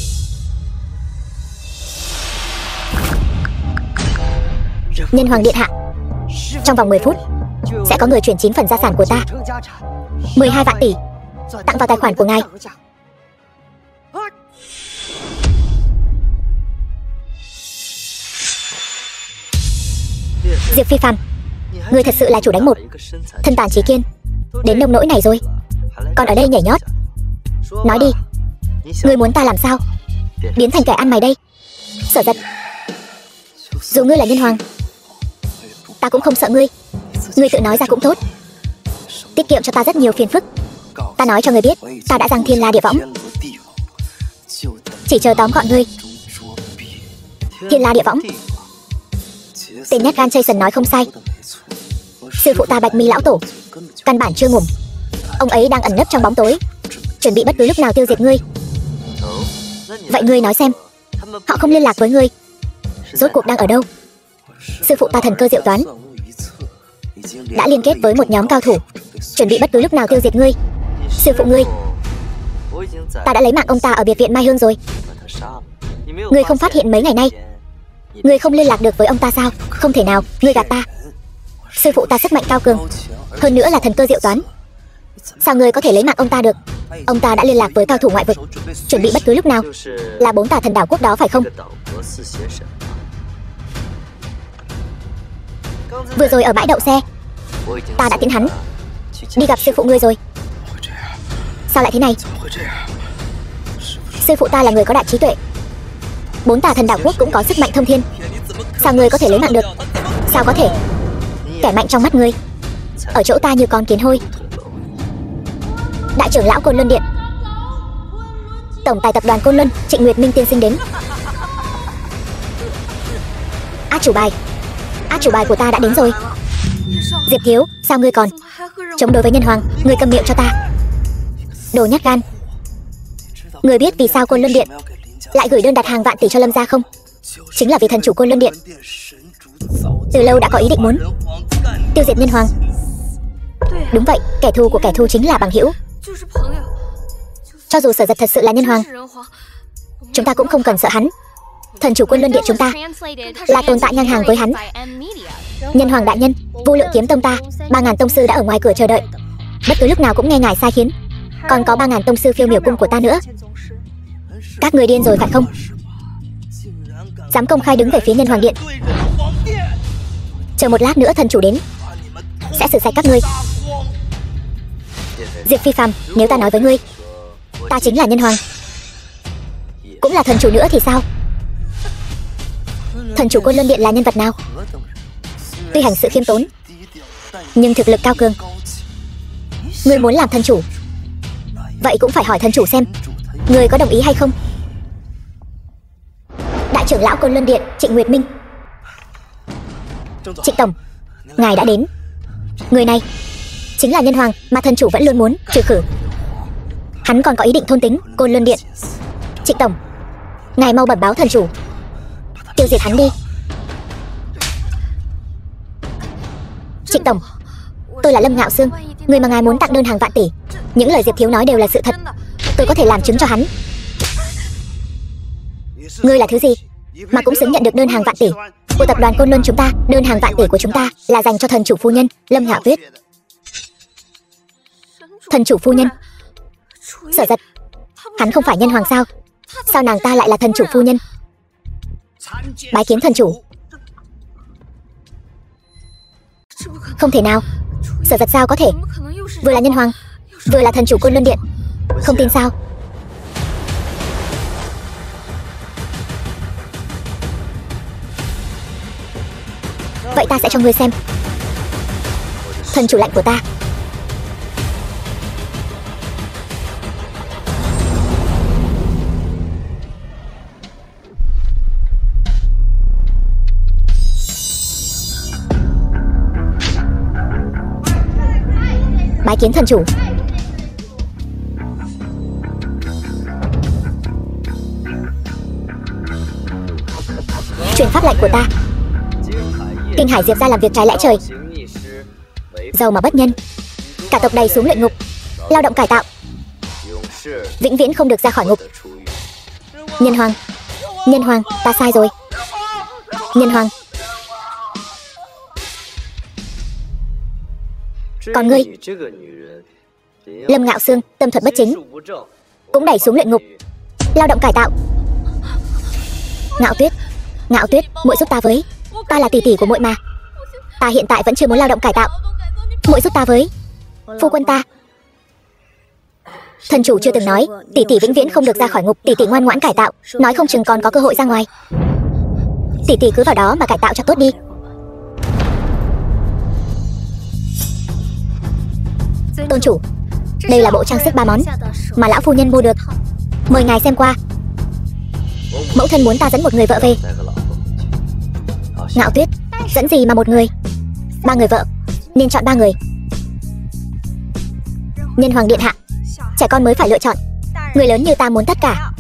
Nhân hoàng điện hạ, trong vòng 10 phút sẽ có người chuyển 9 phần gia sản của ta, 12 vạn tỷ, tặng vào tài khoản của ngài. Diệp Phi Phàm, ngươi thật sự là chủ đánh một, thân tàn trí kiên, đến nông nỗi này rồi, còn ở đây nhảy nhót. Nói đi, ngươi muốn ta làm sao? Biến thành kẻ ăn mày đây? Sở Giật, dù ngươi là nhân hoàng, ta cũng không sợ ngươi. Ngươi tự nói ra cũng tốt, tiết kiệm cho ta rất nhiều phiền phức. Ta nói cho ngươi biết, ta đã giăng thiên la địa võng, chỉ chờ tóm gọn ngươi. Thiên la địa võng. Tên nhát gan Jason nói không sai. Sư phụ ta Bạch Mi lão tổ căn bản chưa ngủm. Ông ấy đang ẩn nấp trong bóng tối, chuẩn bị bất cứ lúc nào tiêu diệt ngươi. Vậy ngươi nói xem, họ không liên lạc với ngươi, rốt cuộc đang ở đâu? Sư phụ ta thần cơ diệu toán, đã liên kết với một nhóm cao thủ, chuẩn bị bất cứ lúc nào tiêu diệt ngươi. Sư phụ ngươi, ta đã lấy mạng ông ta ở biệt viện Mai Hương rồi. Ngươi không phát hiện mấy ngày nay ngươi không liên lạc được với ông ta sao? Không thể nào, ngươi gạt ta. Sư phụ ta sức mạnh cao cường, hơn nữa là thần cơ diệu toán, sao ngươi có thể lấy mạng ông ta được? Ông ta đã liên lạc với cao thủ ngoại vực, chuẩn bị bất cứ lúc nào. Là 4 tà thần đảo quốc đó phải không? Vừa rồi ở bãi đậu xe, ta đã tiến hắn đi gặp sư phụ ngươi rồi. Sao lại thế này? Sư phụ ta là người có đại trí tuệ, 4 tà thần đảo quốc cũng có sức mạnh thông thiên, sao ngươi có thể lấy mạng được? Sao có thể? Kẻ mạnh trong mắt ngươi, ở chỗ ta như con kiến hôi. Đại trưởng lão Côn Luân Điện, tổng tài tập đoàn Côn Luân Trịnh Nguyệt Minh tiên sinh đến. Át chủ bài của ta đã đến rồi. Diệp Thiếu, sao ngươi còn chống đối với nhân hoàng? Ngươi câm miệng cho ta, đồ nhát gan. Ngươi biết vì sao Côn Luân Điện lại gửi đơn đặt hàng vạn tỷ cho Lâm gia không? Chính là vì thần chủ Côn Luân Điện từ lâu đã có ý định muốn tiêu diệt nhân hoàng. Đúng vậy, kẻ thù của kẻ thù chính là bằng hữu. Cho dù Sở Giật thật sự là nhân hoàng, chúng ta cũng không cần sợ hắn. Thần chủ Quân Luân Điện chúng ta là tồn tại ngang hàng với hắn. Nhân hoàng đại nhân, Vô Lượng Kiếm Tông ta 3000 tông sư đã ở ngoài cửa chờ đợi, bất cứ lúc nào cũng nghe ngài sai khiến. Còn có 3000 tông sư Phiêu Miểu cung của ta nữa. Các người điên rồi phải không? Dám công khai đứng về phía nhân hoàng điện. Chờ một lát nữa thần chủ đến, sẽ xử sạch các ngươi. Diệp Phi Phàm, nếu ta nói với ngươi ta chính là nhân hoàng, cũng là thần chủ nữa thì sao? Thần chủ Quân Luân Điện là nhân vật nào? Tuy hành sự khiêm tốn, nhưng thực lực cao cường. Ngươi muốn làm thần chủ, vậy cũng phải hỏi thần chủ xem ngươi có đồng ý hay không. Đại trưởng lão Côn Luân Điện Trịnh Nguyệt Minh. Trịnh tổng, ngài đã đến. Người này chính là nhân hoàng mà thần chủ vẫn luôn muốn trừ khử. Hắn còn có ý định thôn tính Côn Luân Điện. Trịnh tổng, ngài mau bẩm báo thần chủ, tiêu diệt hắn đi. Trịnh tổng, tôi là Lâm Ngạo Sương, người mà ngài muốn tặng đơn hàng vạn tỷ. Những lời Diệp thiếu nói đều là sự thật, tôi có thể làm chứng cho hắn. Ngươi là thứ gì mà cũng xứng nhận được đơn hàng vạn tỷ của tập đoàn Côn Luân chúng ta? Đơn hàng vạn tỷ của chúng ta là dành cho thần chủ phu nhân Lâm Ngạo Tuyết. Thần chủ phu nhân? Sở Giật, hắn không phải nhân hoàng sao? Sao nàng ta lại là thần chủ phu nhân? Bái kiến thần chủ. Không thể nào, Sở Giật sao có thể vừa là nhân hoàng vừa là thần chủ Côn Luân Điện? Không tin sao? Vậy ta sẽ cho ngươi xem thần chủ lạnh của ta. Bái kiến thần chủ. Truyền pháp lệnh của ta. Kinh Hải Diệp ra làm việc trái lẽ trời, giàu mà bất nhân, cả tộc đầy xuống luyện ngục, lao động cải tạo, vĩnh viễn không được ra khỏi ngục. Nhân hoàng, nhân hoàng, ta sai rồi. Nhân hoàng. Còn ngươi, Lâm Ngạo Sương, tâm thuật bất chính, cũng đẩy xuống luyện ngục, lao động cải tạo. Ngạo Tuyết, Ngạo Tuyết, muội giúp ta với. Ta là tỷ tỷ của muội mà. Ta hiện tại vẫn chưa muốn lao động cải tạo. Muội giúp ta với. Phu quân ta. Thần chủ chưa từng nói tỷ tỷ vĩnh viễn không được ra khỏi ngục. Tỷ tỷ ngoan ngoãn cải tạo, nói không chừng còn có cơ hội ra ngoài. Tỷ tỷ cứ vào đó mà cải tạo cho tốt đi. Tôn chủ, đây là bộ trang sức 3 món mà lão phu nhân mua được, mời ngài xem qua. Mẫu thân muốn ta dẫn một người vợ về. Ngạo Tuyết, dẫn gì mà một người? 3 người vợ, nên chọn 3 người. Nhân hoàng điện hạ, trẻ con mới phải lựa chọn. Người lớn như ta muốn tất cả.